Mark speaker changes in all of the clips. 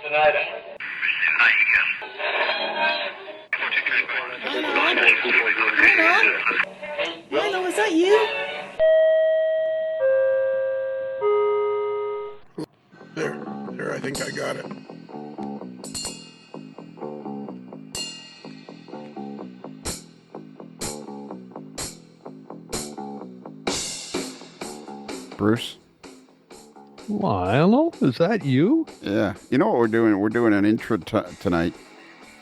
Speaker 1: tonight.
Speaker 2: Milo, is that you?
Speaker 3: There, I think I got it. Bruce?
Speaker 4: Lionel, is that you?
Speaker 3: Yeah. You know what we're doing? We're doing an intro tonight.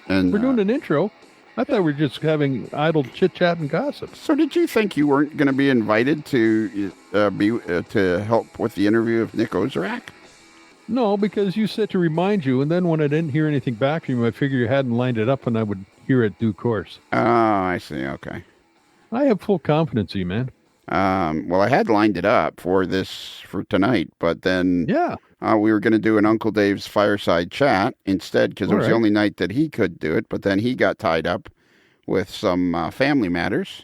Speaker 3: And
Speaker 4: We're doing an intro. I thought we were just having idle chit-chat and gossip.
Speaker 3: So did you think you weren't going to be invited to to help with the interview of Nick Ozarek?
Speaker 4: No, because you said to remind you, and then when I didn't hear anything back from you, I figured you hadn't lined it up and I would hear it due course.
Speaker 3: Oh, I see. Okay.
Speaker 4: I have full confidence in you, man.
Speaker 3: Well, I had lined it up for tonight, but then we were going to do an Uncle Dave's fireside chat instead because it was the only night that he could do it. But then he got tied up with some family matters,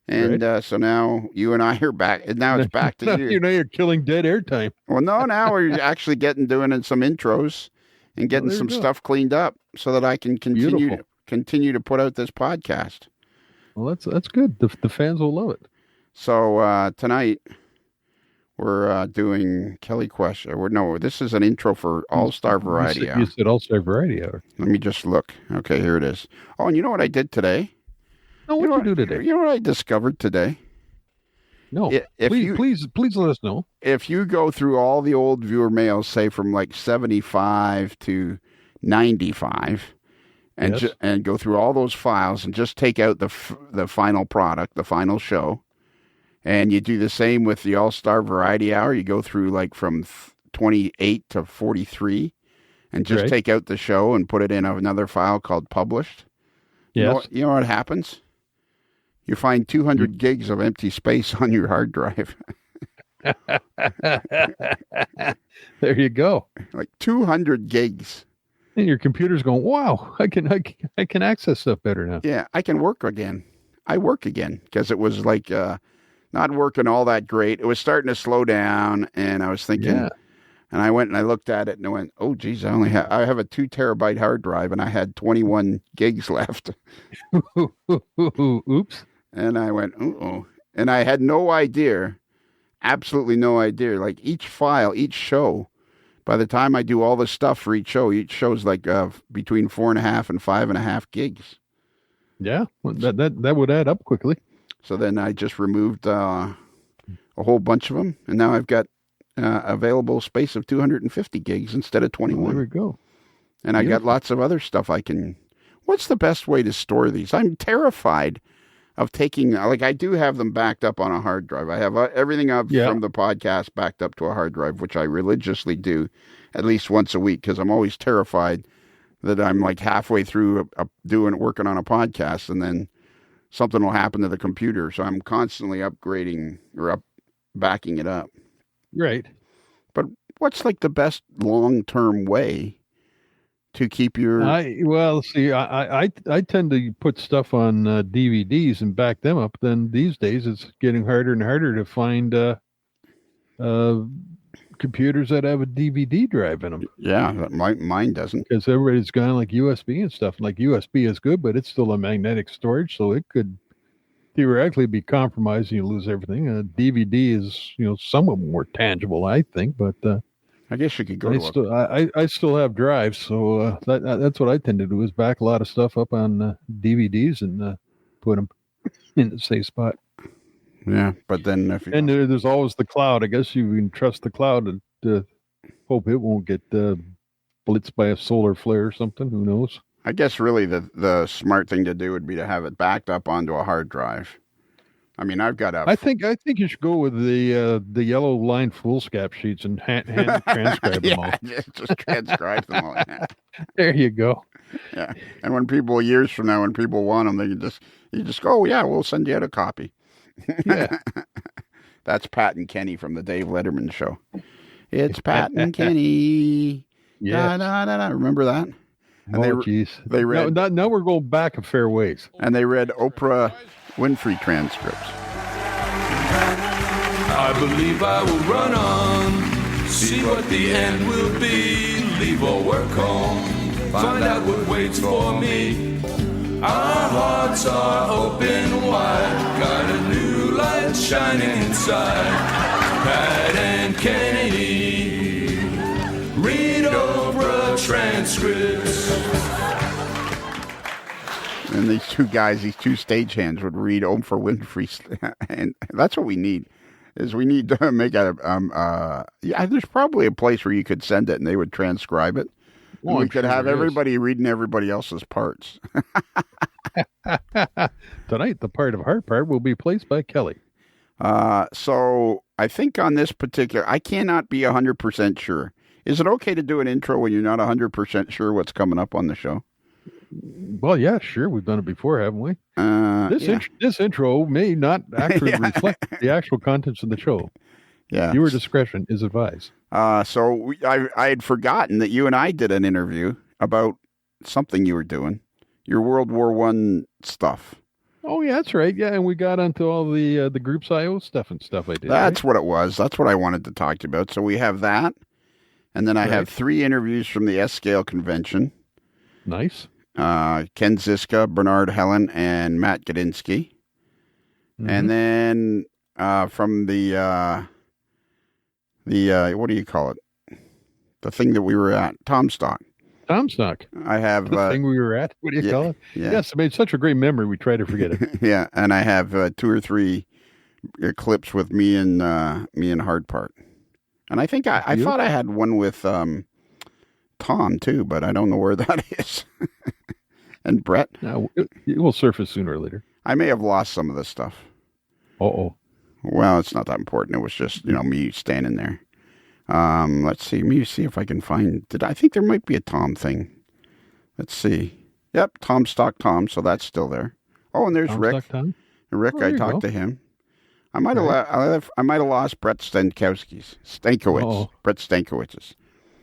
Speaker 3: and so now you and I are back. And now it's back to you.
Speaker 4: You know, you're killing dead air time.
Speaker 3: Well, no, now we're actually doing some intros and getting some stuff cleaned up so that I can continue to put out this podcast.
Speaker 4: Well, that's good. The fans will love it.
Speaker 3: So tonight we're doing Kelly Question. No, this is an intro for All-Star Variety Hour.
Speaker 4: You said All-Star Variety Hour.
Speaker 3: Let me just look. Okay, here it is. Oh, and you know what I did today?
Speaker 4: No, what did you do today?
Speaker 3: You know what I discovered today?
Speaker 4: No, please let us know.
Speaker 3: If you go through all the old viewer mails, say from like 75 to 95, and go through all those files and just take out the final product, the final show. And you do the same with the All-Star Variety Hour. You go through like from 28 to 43 and just take out the show and put it in another file called Published.
Speaker 4: Yes.
Speaker 3: You know what happens? You find 200 gigs of empty space on your hard drive.
Speaker 4: There you go.
Speaker 3: Like 200 gigs.
Speaker 4: And your computer's going, wow, I can access stuff better now.
Speaker 3: Yeah, I can work again. I work again because it was like... not working all that great. It was starting to slow down, and I was thinking, and I went and I looked at it and I went, oh, geez, I have a 2 terabyte hard drive, and I had 21 gigs left.
Speaker 4: Oops.
Speaker 3: And I went, uh-oh. And I had no idea, absolutely no idea. Like each file, each show, by the time I do all the stuff for each show's like between 4.5 and 5.5 gigs.
Speaker 4: Yeah, well, that would add up quickly.
Speaker 3: So then I just removed a whole bunch of them, and now I've got available space of 250 gigs instead of 21.
Speaker 4: There we go.
Speaker 3: And I got lots of other stuff I can... What's the best way to store these? I'm terrified of taking... Like, I do have them backed up on a hard drive. I have everything up from the podcast backed up to a hard drive, which I religiously do at least once a week, because I'm always terrified that I'm like halfway through working on a podcast, and then something will happen to the computer. So I'm constantly upgrading or backing it up.
Speaker 4: Right.
Speaker 3: But what's like the best long-term way to keep your...
Speaker 4: I tend to put stuff on DVDs and back them up. Then these days it's getting harder and harder to find computers that have a DVD drive in them.
Speaker 3: Yeah, mine doesn't.
Speaker 4: Because everybody's gone like USB and stuff. Like USB is good, but it's still a magnetic storage, so it could theoretically be compromised and you lose everything. A DVD is, somewhat more tangible, I think. But
Speaker 3: I guess you could go
Speaker 4: I still have drives, so that's what I tend to do is back a lot of stuff up on DVDs and put them in the safe spot.
Speaker 3: Yeah, but then
Speaker 4: there's always the cloud. I guess you can trust the cloud and hope it won't get blitzed by a solar flare or something. Who knows?
Speaker 3: I guess really the smart thing to do would be to have it backed up onto a hard drive. I mean, I've got
Speaker 4: I think you should go with the yellow line foolscap sheets and hand transcribe them all.
Speaker 3: Just transcribe them all. Yeah.
Speaker 4: There you go.
Speaker 3: Yeah, and years from now, when people want them, you just go, oh yeah, we'll send you out a copy.
Speaker 4: Yeah.
Speaker 3: That's Pat and Kenny from the Dave Letterman Show. It's Pat and Kenny.
Speaker 4: Yeah.
Speaker 3: Remember that? And
Speaker 4: jeez.
Speaker 3: They read.
Speaker 4: Now we're going back a fair ways.
Speaker 3: And they read Oprah Winfrey transcripts.
Speaker 5: I believe I will run on, see what the end will be.
Speaker 1: leave or work home, find out what waits for me. Our hearts are open wide, got a new light shining inside. Pat and Kenny read over transcripts.
Speaker 3: And these two guys, these two stagehands would read Oprah Winfrey. And that's what we need, is we need to make a, there's probably a place where you could send it and they would transcribe it. Well, we could have everybody reading everybody else's parts.
Speaker 4: Tonight, the part of Heart Part will be placed by Kelly.
Speaker 3: So I think on this particular, I cannot be 100% sure. Is it okay to do an intro when you're not 100% sure what's coming up on the show?
Speaker 4: Well, yeah, sure. We've done it before, haven't we? This intro may not actually reflect the actual contents of the show.
Speaker 3: Yeah.
Speaker 4: Viewer discretion is advised.
Speaker 3: So I had forgotten that you and I did an interview about something you were doing, your World War I stuff.
Speaker 4: Oh, yeah, that's right. Yeah, and we got onto all the Groups I.O. stuff and stuff I did.
Speaker 3: That's what it was. That's what I wanted to talk to you about. So we have that. And then I have 3 interviews from the S-Scale convention.
Speaker 4: Nice.
Speaker 3: Ken Ziska, Bernard Helen, and Matt Gadinsky. Mm-hmm. And then from the what do you call it? The thing that we were at, Tom Stock. I have
Speaker 4: the thing we were at. What do you call it?
Speaker 3: Yeah.
Speaker 4: Yes, I made such a great memory. We try to forget it.
Speaker 3: Yeah, and I have 2 or 3 clips with me and Hard Part. And I think I thought I had one with Tom too, but I don't know where that is. And Brett.
Speaker 4: Now, it will surface sooner or later.
Speaker 3: I may have lost some of this stuff.
Speaker 4: Uh-oh.
Speaker 3: Well, it's not that important. It was just, me standing there. Let's see. Let me see if I can find. I think there might be a Tom thing. Let's see. Yep, Tom Stock Tom. So that's still there. Oh, and there's
Speaker 4: Tom
Speaker 3: Rick.
Speaker 4: Stock Tom?
Speaker 3: Rick, I talked to him. I might have lost Brett Stankiewicz. Brett Stankowicz's.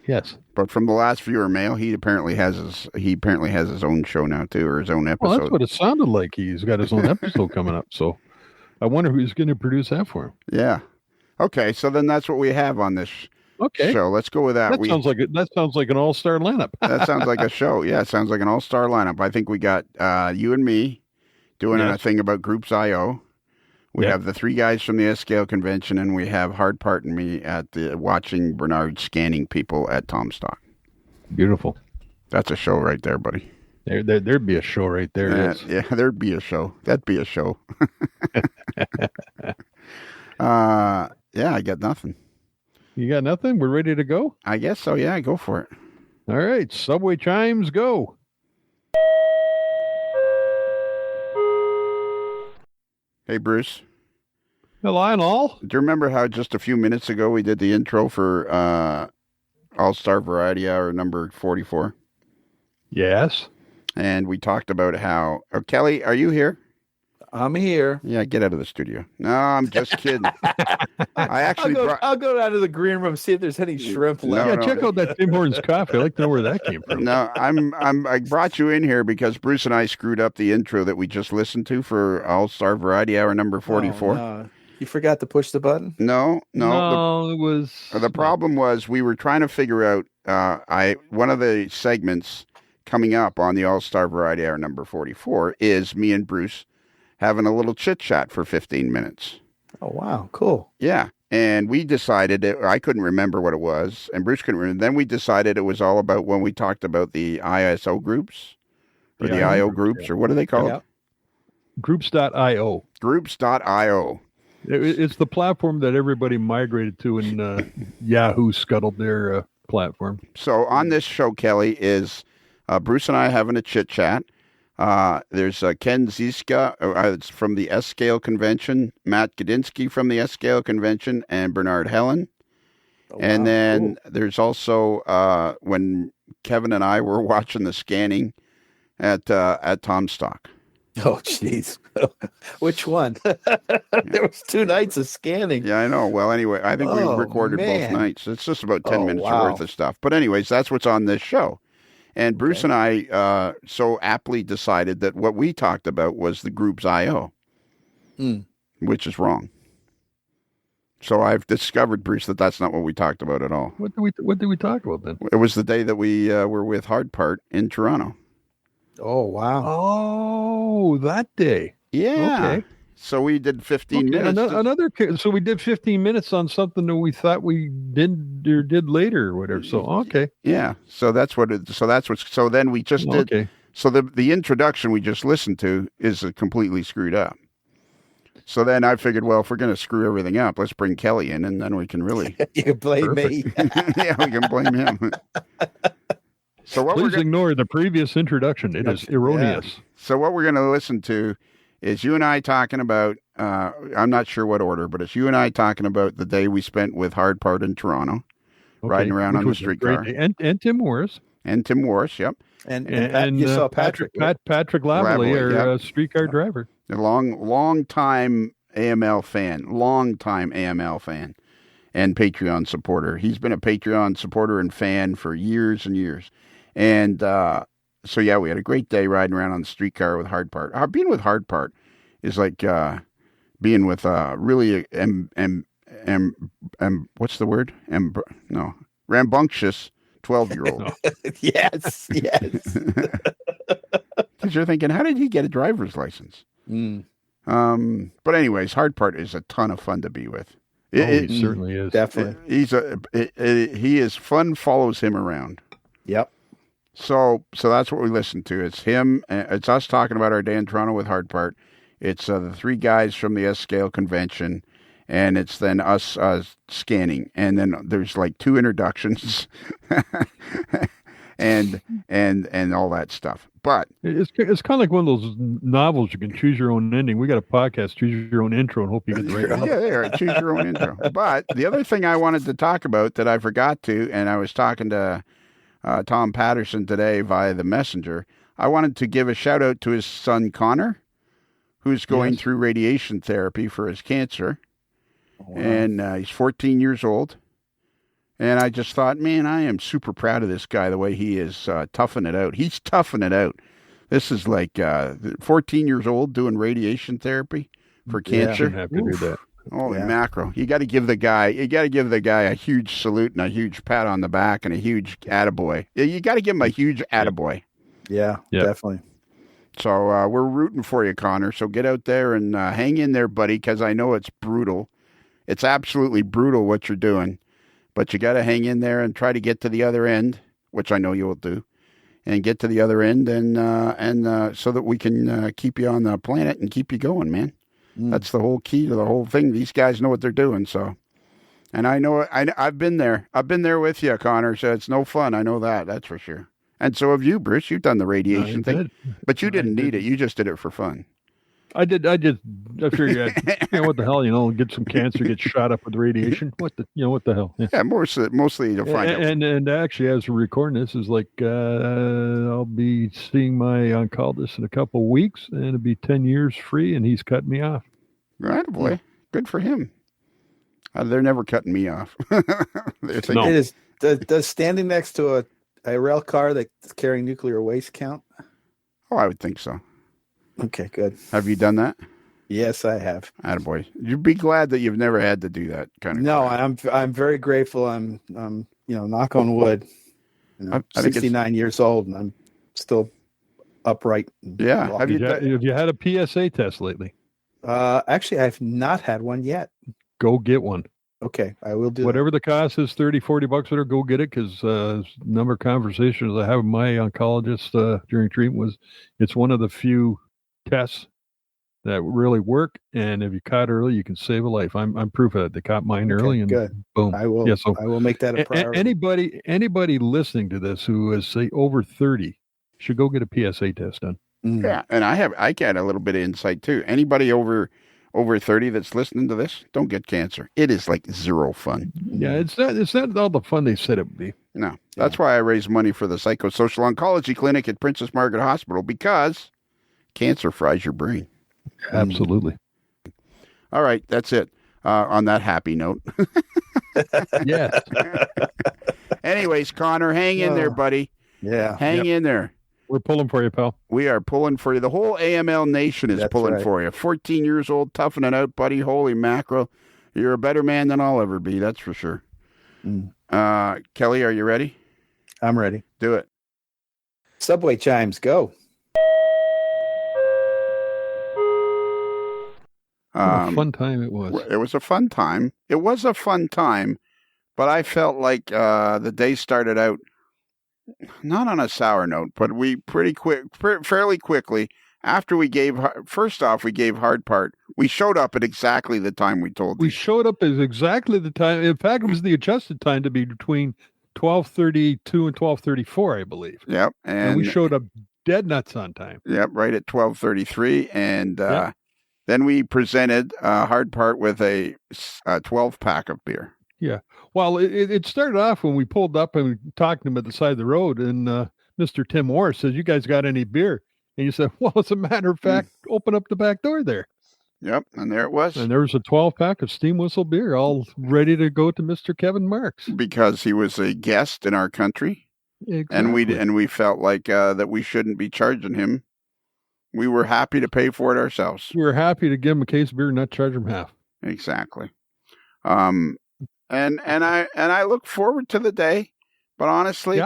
Speaker 4: Yes.
Speaker 3: But from the last viewer mail, he apparently has his own show now too, or his own episode.
Speaker 4: Well, that's what it sounded like. He's got his own episode coming up. So I wonder who's going to produce that for him.
Speaker 3: Yeah. Okay, so then that's what we have on this show. Let's go with that.
Speaker 4: That sounds like an all-star lineup.
Speaker 3: That sounds like a show. Yeah, it sounds like an all-star lineup. I think we got you and me doing a thing about Groups I.O. We have the 3 guys from the S-Scale convention, and we have Hard Part and me at watching Bernard scanning people at Tom Stock.
Speaker 4: Beautiful.
Speaker 3: That's a show right there, buddy.
Speaker 4: There'd be a show right there.
Speaker 3: Yeah, there'd be a show. That'd be a show. Yeah, I got nothing.
Speaker 4: You got nothing? We're ready to go?
Speaker 3: I guess so, yeah. Go for it.
Speaker 4: All right. Subway chimes, go.
Speaker 3: Hey, Bruce.
Speaker 4: Hello and all.
Speaker 3: Do you remember how just a few minutes ago we did the intro for All-Star Variety Hour number 44?
Speaker 4: Yes.
Speaker 3: And we talked about how... Oh, Kelly, are you here?
Speaker 2: I'm here.
Speaker 3: Yeah, get out of the studio. No, I'm just kidding.
Speaker 2: I'll go down to the green room, see if there's any shrimp left.
Speaker 4: Check out that Tim Hortons coffee. I'd like to know where that came from.
Speaker 3: No, I brought you in here because Bruce and I screwed up the intro that we just listened to for All-Star Variety Hour number 44.
Speaker 2: No. You forgot to push the button?
Speaker 3: No.
Speaker 4: It was...
Speaker 3: The problem was we were trying to figure out one of the segments coming up on the All-Star Variety Hour number 44 is me and Bruce having a little chit-chat for 15 minutes.
Speaker 2: Oh, wow. Cool.
Speaker 3: Yeah. And we decided, I couldn't remember what it was, and Bruce couldn't remember. Then we decided it was all about when we talked about the ISO groups, or the IO groups, or what do they call it?
Speaker 4: Groups.io.
Speaker 3: Groups.io.
Speaker 4: It's the platform that everybody migrated to, and Yahoo scuttled their platform.
Speaker 3: So on this show, Kelly, is Bruce and I having a chit-chat. There's Ken Ziska from the S-Scale convention, Matt Gadinsky from the S-Scale convention, and Bernard Helen. And then there's also when Kevin and I were watching the scanning at Tom Stock.
Speaker 2: Oh, jeez. Which one? There was 2 nights of scanning.
Speaker 3: Yeah, I know. Well, anyway, I think we recorded both nights. It's just about 10 minutes worth of stuff. But anyways, that's what's on this show. And Bruce and I so aptly decided that what we talked about was the Groups I.O., which is wrong. So I've discovered, Bruce, that that's not what we talked about at all.
Speaker 4: What did we talk about then?
Speaker 3: It was the day that we were with Hard Part in Toronto.
Speaker 2: Oh, wow.
Speaker 4: Oh, that day.
Speaker 3: Yeah.
Speaker 4: Okay.
Speaker 3: So we did 15 minutes.
Speaker 4: So we did 15 minutes on something that we thought we did later or whatever. So, okay.
Speaker 3: Yeah. So that's what so then we just did.
Speaker 4: Okay.
Speaker 3: So the introduction we just listened to is completely screwed up. So then I figured, well, if we're going to screw everything up, let's bring Kelly in, and then we can really.
Speaker 2: You can blame me.
Speaker 3: Yeah, we can blame him. So
Speaker 4: Please ignore the previous introduction. It is erroneous.
Speaker 3: Yeah. So what we're going to listen to is you and I talking about, I'm not sure what order, but it's you and I talking about the day we spent with Hard Part in Toronto, riding around on the streetcar.
Speaker 4: And Tim Morris.
Speaker 3: And Tim Morris, yep.
Speaker 2: And you saw Patrick.
Speaker 4: Patrick Lavalley, our streetcar driver.
Speaker 3: A long time AML fan, and Patreon supporter. He's been a Patreon supporter and fan for years and years. And so, yeah, we had a great day riding around on the streetcar with Hard Part. Being with Hard Part is like being with really, what's the word? Rambunctious 12-year-old.
Speaker 2: Yes.
Speaker 3: Because you're thinking, how did he get a driver's license? But anyways, Hard Part is a ton of fun to be with.
Speaker 4: He certainly is.
Speaker 2: Definitely.
Speaker 3: He is fun, follows him around.
Speaker 2: Yep.
Speaker 3: So that's what we listen to. It's him. It's us talking about our day in Toronto with Hard Part. It's the three guys from the S-Scale convention, and it's then us scanning. And then there's like two introductions and all that stuff. But
Speaker 4: it's kind of like one of those novels. You can choose your own ending. We got a podcast, choose your own intro, and hope you get the right one.
Speaker 3: Yeah, choose your own intro. But the other thing I wanted to talk about that I forgot to, and I was talking to Tom Patterson today via the messenger, I wanted to give a shout out to his son Connor, who's going through radiation therapy for his cancer. Oh, wow. And he's 14 years old. And I just thought, man, I am super proud of this guy, the way he is toughing it out. He's toughing it out. This is like 14 years old doing radiation therapy for cancer.
Speaker 4: Have to do that.
Speaker 3: Holy mackerel. You got to give the guy a huge salute and a huge pat on the back and a huge attaboy. You got to give him a huge attaboy.
Speaker 2: Yeah, definitely.
Speaker 3: So we're rooting for you, Connor. So get out there and hang in there, buddy, because I know it's brutal. It's absolutely brutal what you're doing. But you got to hang in there and try to get to the other end, which I know you will do, and get to the other end, and so that we can keep you on the planet and keep you going, man. That's the whole key to the whole thing. These guys know what they're doing, so. And I know I've been there. I've been there with you, Connor. So it's no fun. I know that. That's for sure. And so have you, Bruce. You've done the radiation thing, but you didn't need it. You just did it for fun.
Speaker 4: I did. I figured, what the hell, get some cancer, get shot up with radiation. What the hell?
Speaker 3: Yeah, mostly to find out.
Speaker 4: And actually, as we're recording this, is like I'll be seeing my oncologist in a couple of weeks, and it'll be 10 years free, and he's cutting me off.
Speaker 3: Right, boy. Yeah. Good for him. They're never cutting me off.
Speaker 2: It is. Does standing next to a rail car that's carrying nuclear waste count?
Speaker 3: Oh, I would think so.
Speaker 2: Okay, good.
Speaker 3: Have you done that?
Speaker 2: Yes, I have.
Speaker 3: Attaboy. You'd be glad that you've never had to do that kind of.
Speaker 2: No, I'm very grateful. I'm knock on wood. I'm 69 years old and I'm still upright.
Speaker 3: Yeah.
Speaker 4: Have you had a PSA test lately?
Speaker 2: Actually, I've not had one yet.
Speaker 4: Go get one.
Speaker 2: Okay, I will do
Speaker 4: whatever the cost is, $30-$40, whatever. Go get it, because number of conversations I have with my oncologist during treatment was it's one of the few tests that really work, and if you caught early, you can save a life. I'm proof of it. They caught mine early, and
Speaker 2: good.
Speaker 4: Boom.
Speaker 2: I will. Yeah, so I will make that a priority.
Speaker 4: Anybody listening to this who is say over 30 should go get a PSA test done.
Speaker 3: Yeah, and I get a little bit of insight too. Anybody over 30 that's listening to this, don't get cancer. It is like zero fun.
Speaker 4: Yeah, it's not all the fun they said it would be.
Speaker 3: No, that's why I raise money for the psychosocial oncology clinic at Princess Margaret Hospital, because cancer fries your brain.
Speaker 4: Absolutely.
Speaker 3: All right, that's it. On that happy note.
Speaker 4: Yes.
Speaker 3: Anyways, Connor, hang in there, buddy.
Speaker 2: Yeah.
Speaker 3: Hang in there.
Speaker 4: We're pulling for you, pal.
Speaker 3: We are pulling for you. The whole AML nation is pulling for you. 14 years old, toughing it out, buddy. Holy mackerel. You're a better man than I'll ever be, that's for sure. Kelly, are you ready?
Speaker 2: I'm ready.
Speaker 3: Do it.
Speaker 2: Subway chimes, go.
Speaker 4: What a fun time it was.
Speaker 3: It was a fun time. It was a fun time, but I felt like the day started out not on a sour note, but we fairly quickly, after we gave hard part. We showed up at exactly the time we told you.
Speaker 4: We showed up at exactly the time. In fact, it was the adjusted time to be between 12:32 and 12:34, I believe.
Speaker 3: Yep.
Speaker 4: And we showed up dead nuts on time.
Speaker 3: Yep, right at 12:33. And then we presented hard part with a 12-pack of beer.
Speaker 4: Yeah. Well, it started off when we pulled up and we talked to him at the side of the road, and Mr. Tim Moore says, "You guys got any beer?" And you said, "Well, as a matter of fact, open up the back door there."
Speaker 3: Yep, and there it was.
Speaker 4: And there was a 12-pack of Steam Whistle beer all ready to go to Mr. Kevin Marks.
Speaker 3: Because he was a guest in our country.
Speaker 4: Exactly.
Speaker 3: And we felt like that we shouldn't be charging him. We were happy to pay for it ourselves.
Speaker 4: We were happy to give him a case of beer and not charge him half.
Speaker 3: Exactly. And I look forward to the day, but honestly,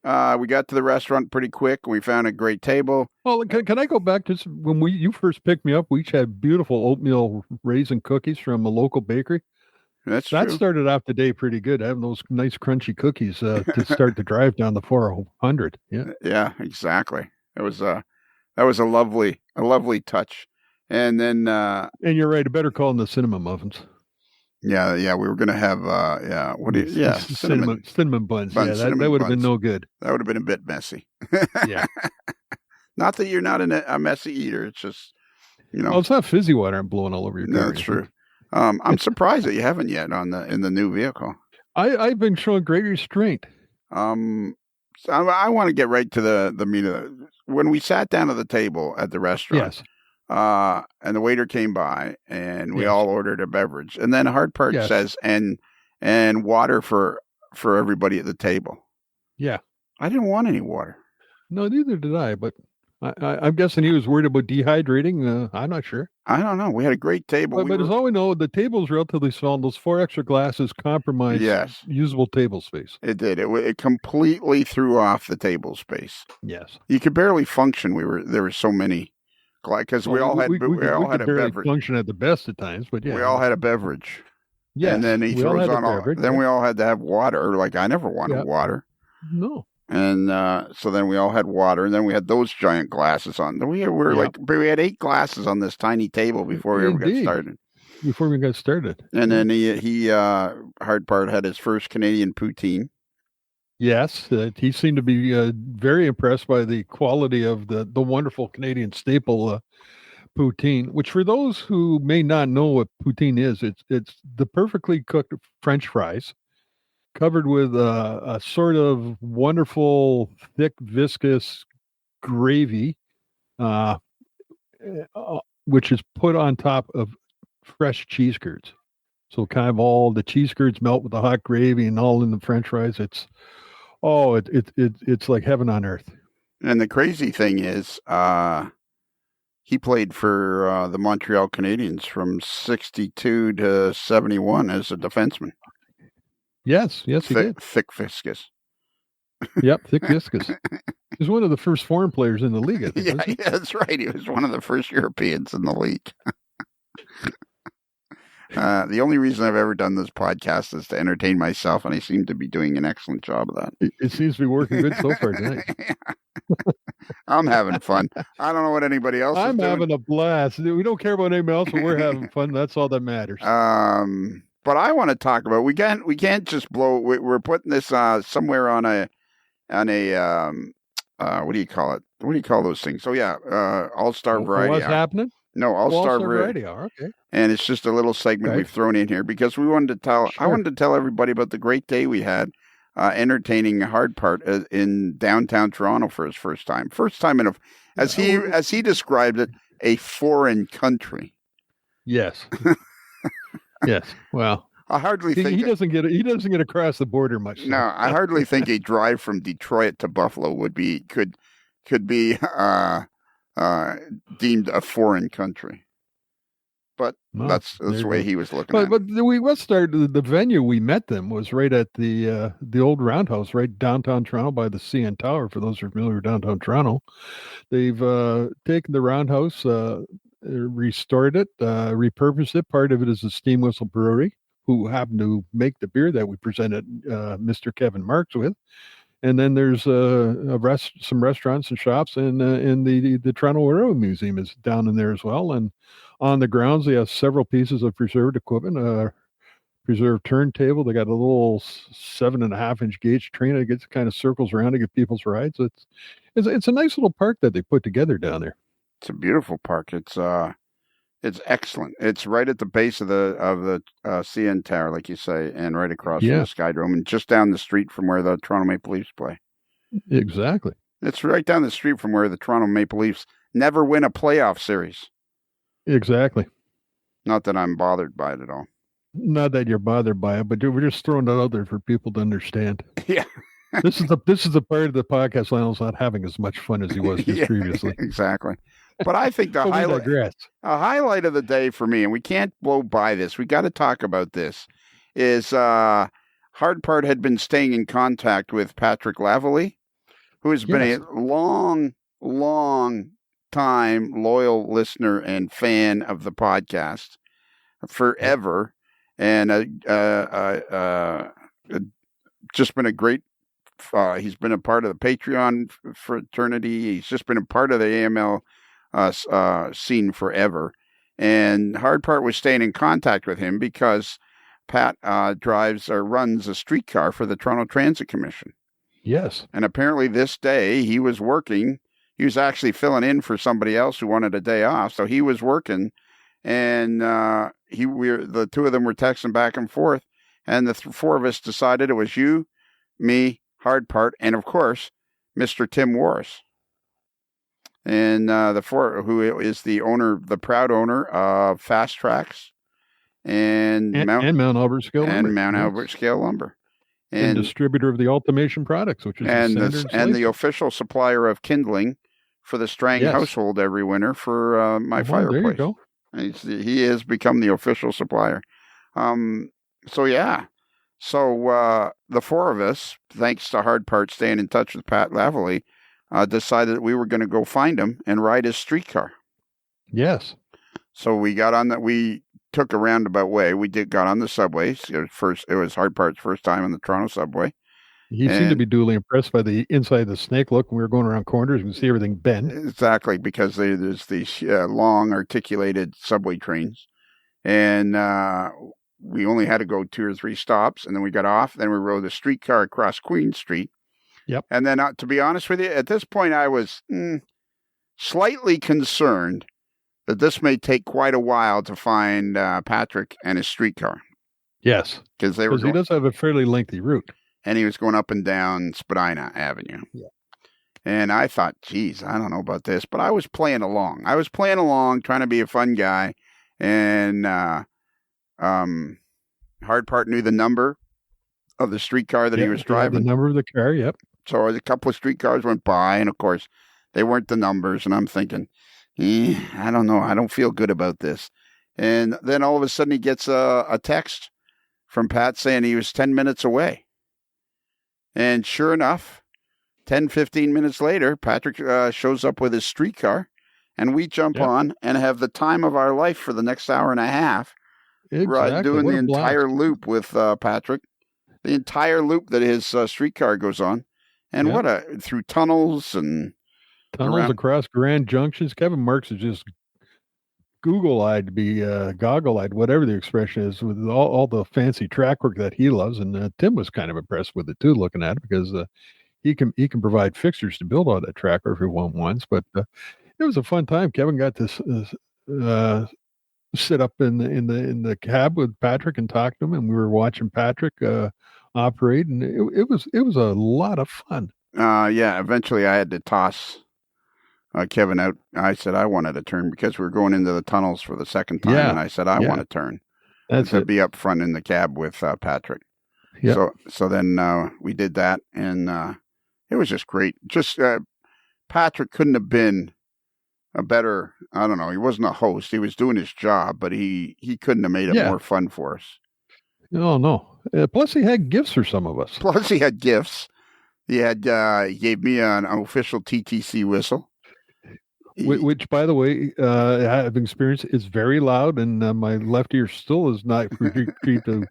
Speaker 3: we got to the restaurant pretty quick. We found a great table.
Speaker 4: Well, can I go back to when you first picked me up? We each had beautiful oatmeal raisin cookies from a local bakery.
Speaker 3: That
Speaker 4: true. Started off the day pretty good, having those nice crunchy cookies to start the drive down the 400.
Speaker 3: Yeah, exactly. That was a lovely touch. And then
Speaker 4: and you're right, a better call than the cinnamon muffins.
Speaker 3: Yeah, we were gonna have
Speaker 4: cinnamon buns. That would have been no good.
Speaker 3: That would have been a bit messy.
Speaker 4: Yeah.
Speaker 3: Not that you're not a messy eater. It's just,
Speaker 4: Well, it's not fizzy water I'm blowing all over your car.
Speaker 3: No, that's true. I'm surprised that you haven't yet in the new vehicle.
Speaker 4: I've been showing great restraint.
Speaker 3: So I want to get right to the meat of it. When we sat down at the table at the restaurant.
Speaker 4: Yes.
Speaker 3: And the waiter came by, and we all ordered a beverage. And then hard part says, and water for everybody at the table.
Speaker 4: Yeah. I
Speaker 3: didn't want any water.
Speaker 4: No, neither did I, but I'm guessing he was worried about dehydrating. I'm not sure.
Speaker 3: I don't know. We had a great table.
Speaker 4: But as all we know, the table is relatively small, and those 4 extra glasses compromised usable table space.
Speaker 3: It did. It completely threw off the table space.
Speaker 4: Yes.
Speaker 3: You could barely function. There were so many. Because we all had a beverage.
Speaker 4: Function at the best of times, but
Speaker 3: we all had a beverage.
Speaker 4: Yeah,
Speaker 3: and then he throws on Then we all had to have water. Like I never wanted water.
Speaker 4: No.
Speaker 3: And so then we all had water, and then we had those giant glasses on. We had 8 glasses on this tiny table before we ever got started.
Speaker 4: Before we got started.
Speaker 3: And then he hard part had his first Canadian poutine.
Speaker 4: Yes, he seemed to be very impressed by the quality of the wonderful Canadian staple poutine, which for those who may not know what poutine is, it's the perfectly cooked French fries covered with a sort of wonderful, thick, viscous gravy, which is put on top of fresh cheese curds. So kind of all the cheese curds melt with the hot gravy and all in the French fries. It's like heaven on earth.
Speaker 3: And the crazy thing is, he played for the Montreal Canadiens from 62 to 71 as a defenseman.
Speaker 4: Yes, he did.
Speaker 3: Thick viscous.
Speaker 4: Yep, thick viscous. He was one of the first foreign players in the league, I think.
Speaker 3: Yeah, that's right. He was one of the first Europeans in the league. The only reason I've ever done this podcast is to entertain myself, and I seem to be doing an excellent job of that.
Speaker 4: It seems to be working good so far tonight.
Speaker 3: I'm having fun. I don't know what anybody else is doing.
Speaker 4: I'm having a blast. We don't care about anybody else, but we're having fun. That's all that matters.
Speaker 3: But I want to talk about, we can't just blow, we're putting this somewhere on a what do you call it? What do you call those things? So All-Star Variety.
Speaker 4: What's happening?
Speaker 3: No, All-Star
Speaker 4: Variety Hour. Okay.
Speaker 3: And it's just a little segment we've thrown in here because we wanted to tell. Sure. I wanted to tell everybody about the great day we had, entertaining hard part in downtown Toronto for his first time. First time in as he described it, a foreign country.
Speaker 4: Yes. Yes. Well,
Speaker 3: I hardly think
Speaker 4: he doesn't get across the border much. So.
Speaker 3: No, I hardly think a drive from Detroit to Buffalo could be deemed a foreign country. but
Speaker 4: No,
Speaker 3: that's the way he was looking at it.
Speaker 4: But let's start. The venue we met them was right at the old Roundhouse, right downtown Toronto by the CN Tower. For those who are familiar with downtown Toronto, they've taken the Roundhouse, restored it, repurposed it. Part of it is a Steam Whistle Brewery, who happened to make the beer that we presented Mr. Kevin Marks with. And then there's some restaurants and shops, and the Toronto Railway Museum is down in there as well. And on the grounds, they have several pieces of preserved equipment, preserved turntable. They got a little 7.5-inch gauge train that gets kind of circles around to get people's rides. It's a nice little park that they put together down there.
Speaker 3: It's a beautiful park. It's excellent. It's right at the base of the CN Tower, like you say, and right across from the Skydrome, and just down the street from where the Toronto Maple Leafs play.
Speaker 4: Exactly.
Speaker 3: It's right down the street from where the Toronto Maple Leafs never win a playoff series.
Speaker 4: Exactly.
Speaker 3: Not that I'm bothered by it at all.
Speaker 4: Not that you're bothered by it, but we're just throwing that out there for people to understand.
Speaker 3: Yeah.
Speaker 4: This is the part of the podcast Lionel's not having as much fun as he was just previously.
Speaker 3: Exactly. But I think a highlight of the day for me, and we can't blow by this, we got to talk about this, is Hardpart had been staying in contact with Patrick Lavallee, who has been a long time loyal listener and fan of the podcast forever, and just been a great. He's been a part of the Patreon fraternity. He's just been a part of the AML scene forever. And Hardpart was staying in contact with him because Pat runs a streetcar for the Toronto Transit Commission.
Speaker 4: Yes.
Speaker 3: And apparently this day he was working. He was actually filling in for somebody else who wanted a day off. So he was working, and the two of them were texting back and forth. And the four of us decided it was you, me, Hardpart, and of course, Mr. Tim Warris. And who is the proud owner of Fast Tracks and Mount
Speaker 4: Albert Scale Lumber.
Speaker 3: And Mount Albert Scale Lumber.
Speaker 4: And distributor of the Ultimation products, which is
Speaker 3: the official supplier of kindling for the Strang household every winter for my fireplace.
Speaker 4: There you go.
Speaker 3: He has become the official supplier. So the four of us, thanks to Hardpart staying in touch with Pat Lavallee, decided that we were going to go find him and ride his streetcar.
Speaker 4: Yes.
Speaker 3: So we got on that. We took a roundabout way. Got on the subway. It was Hardpart's first time on the Toronto subway.
Speaker 4: He seemed to be duly impressed by the inside of the snake look when we were going around corners. We could see everything bend.
Speaker 3: Exactly, because there's these long articulated subway trains, and we only had to go 2 or 3 stops, and then we got off. Then we rode the streetcar across Queen Street.
Speaker 4: Yep.
Speaker 3: And then, to be honest with you, at this point, I was slightly concerned that this may take quite a while to find Patrick and his streetcar.
Speaker 4: Yes,
Speaker 3: because
Speaker 4: he does have a fairly lengthy route,
Speaker 3: and he was going up and down Spadina Avenue.
Speaker 4: Yeah.
Speaker 3: And I thought, geez, I don't know about this, but I was playing along. Trying to be a fun guy, and Hardpart knew the number of the streetcar that he was driving.
Speaker 4: The number of the car, yep.
Speaker 3: So a couple of streetcars went by, and of course, they weren't the numbers. And I'm thinking, I don't know. I don't feel good about this. And then all of a sudden, he gets a text from Pat saying he was 10 minutes away. And sure enough, 10, 15 minutes later, Patrick shows up with his streetcar, and we jump on and have the time of our life for the next hour and a half.
Speaker 4: Exactly.
Speaker 3: Doing the entire loop with Patrick. The entire loop that his streetcar goes on. And through tunnels and
Speaker 4: across Grand Junctions. Kevin Marks is just goggle-eyed, whatever the expression is, with all the fancy track work that he loves. And Tim was kind of impressed with it too, looking at it, because he can provide fixtures to build all that track work if he wants. But it was a fun time. Kevin got to sit up in the cab with Patrick and talk to him, and we were watching Patrick operate, and it was a lot of fun.
Speaker 3: Eventually I had to toss Kevin out. I said I wanted to turn because we were going into the tunnels for the second time, and I said I want to turn. To be up front in the cab with Patrick.
Speaker 4: Yeah.
Speaker 3: So then we did that, and it was just great. Patrick couldn't have been a better, I don't know, he wasn't a host. He was doing his job, but he couldn't have made it more fun for us.
Speaker 4: No. Plus, he had gifts for some of us.
Speaker 3: Plus, he had gifts. He gave me an official TTC whistle.
Speaker 4: Which, by the way, I have experienced is very loud, and my left ear still is not free to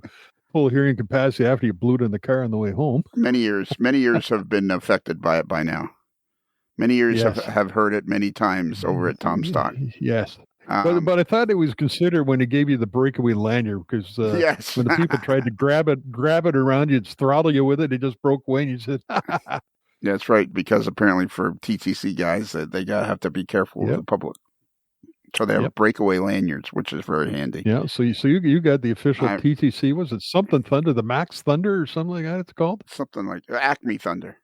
Speaker 4: full hearing capacity after you blew it in the car on the way home.
Speaker 3: Many years have been affected by it by now. Many years have heard it many times over at Tom Stock.
Speaker 4: Yes. But I thought it was considered when he gave you the breakaway lanyard, because when the people tried to grab it around you, throttle you with it, it just broke away, and you said,
Speaker 3: That's right, because apparently for TTC guys, they have to be careful with the public. So they have breakaway lanyards, which is very handy.
Speaker 4: Yeah, so you got the official TTC, was it something Thunder, the Max Thunder or something like that it's called?
Speaker 3: Something like Acme Thunder.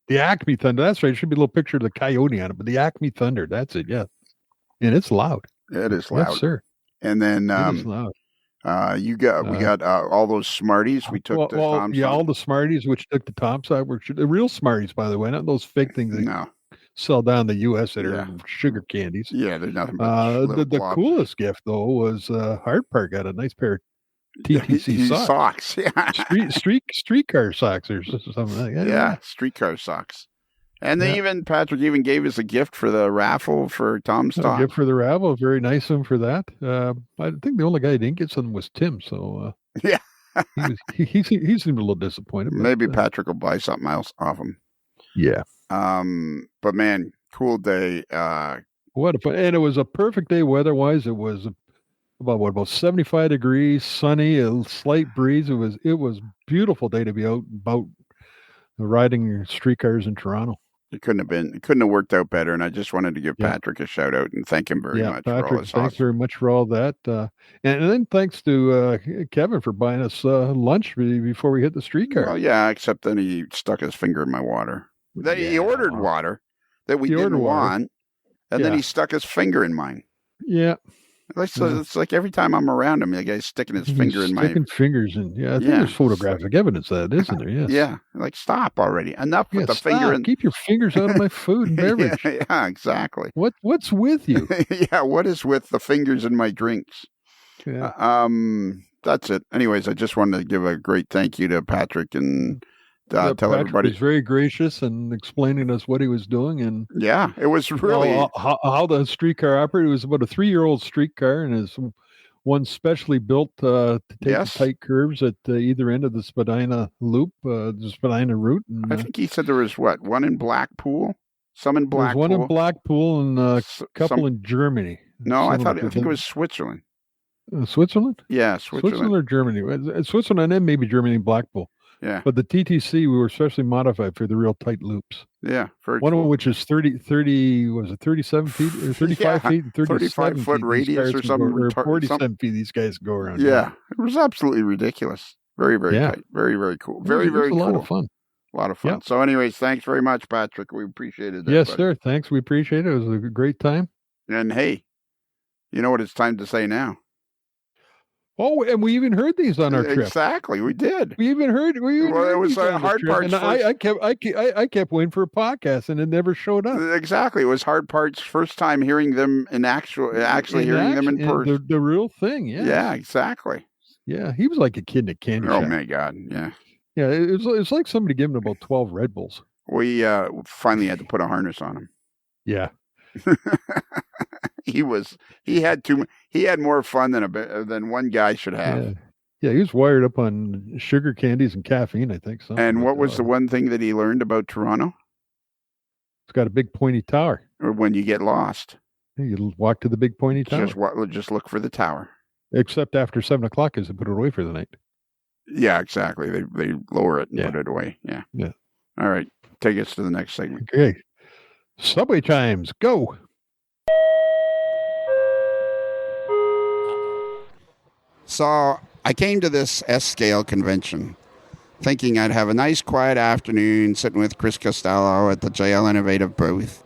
Speaker 4: The Acme Thunder, that's right. There should be a little picture of the coyote on it, but the Acme Thunder, that's it, yeah. And it's loud.
Speaker 3: It is loud.
Speaker 4: Yes, sir.
Speaker 3: And then
Speaker 4: it is loud.
Speaker 3: we got all those Smarties we took to Tom's.
Speaker 4: Yeah, all the Smarties which took to Tom's side were the real Smarties, by the way, not those fake things that sell down in the U.S. that are sugar candies.
Speaker 3: Yeah, they're nothing but
Speaker 4: the coolest gift though was Hard Park got a nice pair of TTC
Speaker 3: socks. Yeah,
Speaker 4: streetcar socks or something like that.
Speaker 3: Yeah, streetcar socks. And Patrick even gave us a gift for the raffle for Tom's Stock.
Speaker 4: A gift for the raffle, very nice of him for that. I think the only guy who didn't get something was Tim. So he seemed a little disappointed.
Speaker 3: Maybe Patrick will buy something else off him.
Speaker 4: Yeah.
Speaker 3: But man, cool day.
Speaker 4: What a fun! And it was a perfect day weather-wise. It was about 75 degrees, sunny, a slight breeze. It was beautiful day to be out about riding streetcars in Toronto.
Speaker 3: It couldn't have worked out better. And I just wanted to give Patrick a shout out and thank him very much.
Speaker 4: Patrick,
Speaker 3: for all his
Speaker 4: thanks very much for all that. And then thanks to Kevin for buying us lunch before we hit the streetcar.
Speaker 3: Well, yeah, except then he stuck his finger in my water. He ordered water that we didn't want, and then he stuck his finger in mine.
Speaker 4: Yeah.
Speaker 3: It's like every time I'm around him, the guy's sticking his finger in my...
Speaker 4: Sticking fingers in. Yeah, I think there's photographic evidence of that, isn't there? Yes.
Speaker 3: Yeah. Like, stop already. Enough with the finger in...
Speaker 4: Keep your fingers out of my food and beverage.
Speaker 3: Yeah, exactly.
Speaker 4: What's with you?
Speaker 3: Yeah, what is with the fingers in my drinks?
Speaker 4: Yeah.
Speaker 3: That's it. Anyways, I just wanted to give a great thank you to Patrick and... tell
Speaker 4: Patrick
Speaker 3: everybody.
Speaker 4: was very gracious and explaining us what he was doing, and
Speaker 3: it was really
Speaker 4: how the streetcar operated. It was about a 3-year-old streetcar, and is one specially built to take the tight curves at either end of the Spadina loop, the Spadina route. And,
Speaker 3: I think he said there was one in Blackpool, some in Blackpool,
Speaker 4: one in Blackpool, and a couple in Germany.
Speaker 3: No, I think it was Switzerland.
Speaker 4: Switzerland?
Speaker 3: Yeah, Switzerland
Speaker 4: or Germany. Switzerland and then maybe Germany and Blackpool.
Speaker 3: Yeah.
Speaker 4: But the TTC, we were especially modified for the real tight loops.
Speaker 3: Yeah.
Speaker 4: One of which is 30, was it 37 feet or 35 feet and
Speaker 3: 35-foot radius or something.
Speaker 4: Or 47 feet these guys go around.
Speaker 3: Yeah. It was absolutely ridiculous. Very, very tight. Very, very cool. Very, very cool.
Speaker 4: A lot of fun.
Speaker 3: A lot of fun. So anyways, thanks very much, Patrick. We appreciated that.
Speaker 4: Yes, sir. Thanks. We appreciate it. It was a great time.
Speaker 3: And hey, you know what it's time to say now?
Speaker 4: Oh, and we even heard these on our trip.
Speaker 3: Exactly, we did.
Speaker 4: We even heard. It
Speaker 3: was Hard Parts.
Speaker 4: And I kept waiting for a podcast, and it never showed up.
Speaker 3: Exactly, it was Hard Parts' first time hearing them in actually hearing them in person.
Speaker 4: The real thing, yeah.
Speaker 3: Yeah, exactly.
Speaker 4: Yeah, he was like a kid in a candy shop.
Speaker 3: Oh my God, yeah.
Speaker 4: Yeah, it's like somebody giving him about 12 Red Bulls.
Speaker 3: We finally had to put a harness on him.
Speaker 4: Yeah.
Speaker 3: He had more fun than one guy should have.
Speaker 4: Yeah, he was wired up on sugar candies and caffeine, I think.
Speaker 3: And what was the one thing that he learned about Toronto?
Speaker 4: It's got a big pointy tower.
Speaker 3: Or when you get lost,
Speaker 4: you walk to the big pointy tower.
Speaker 3: Just look for the tower.
Speaker 4: Except after 7 o'clock, is to put it away for the night.
Speaker 3: Yeah, exactly. They lower it and put it away. Yeah.
Speaker 4: Yeah.
Speaker 3: All right, take us to the next segment.
Speaker 4: Okay. Subway chimes, go.
Speaker 3: So I came to this S-Scale convention thinking I'd have a nice quiet afternoon sitting with Chris Costello at the JL Innovative booth,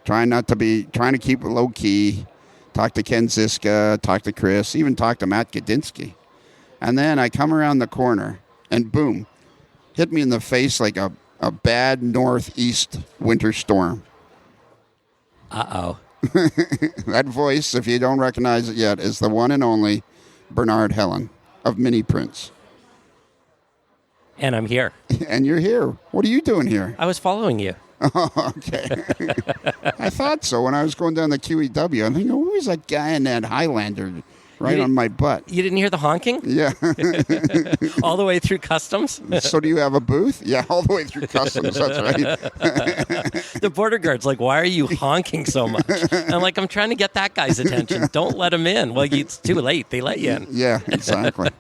Speaker 3: trying to keep it low key, talk to Ken Ziska, talk to Chris, even talk to Matt Gadinsky. And then I come around the corner and boom, hit me in the face like a bad northeast winter storm.
Speaker 5: Uh-oh.
Speaker 3: That voice, if you don't recognize it yet, is the one and only Bernard Helen of Mini Prints.
Speaker 5: And I'm here.
Speaker 3: And you're here. What are you doing here?
Speaker 5: I was following you.
Speaker 3: Oh, okay. I thought so when I was going down the QEW. I'm thinking, who is that guy in that Highlander right on my butt?
Speaker 5: You didn't hear the honking?
Speaker 3: Yeah.
Speaker 5: All the way through customs?
Speaker 3: So do you have a booth? Yeah, all the way through customs. That's right.
Speaker 5: The border guard's like, why are you honking so much? And I'm like, I'm trying to get that guy's attention. Don't let him in. Well, it's too late. They let you in.
Speaker 3: Yeah, exactly.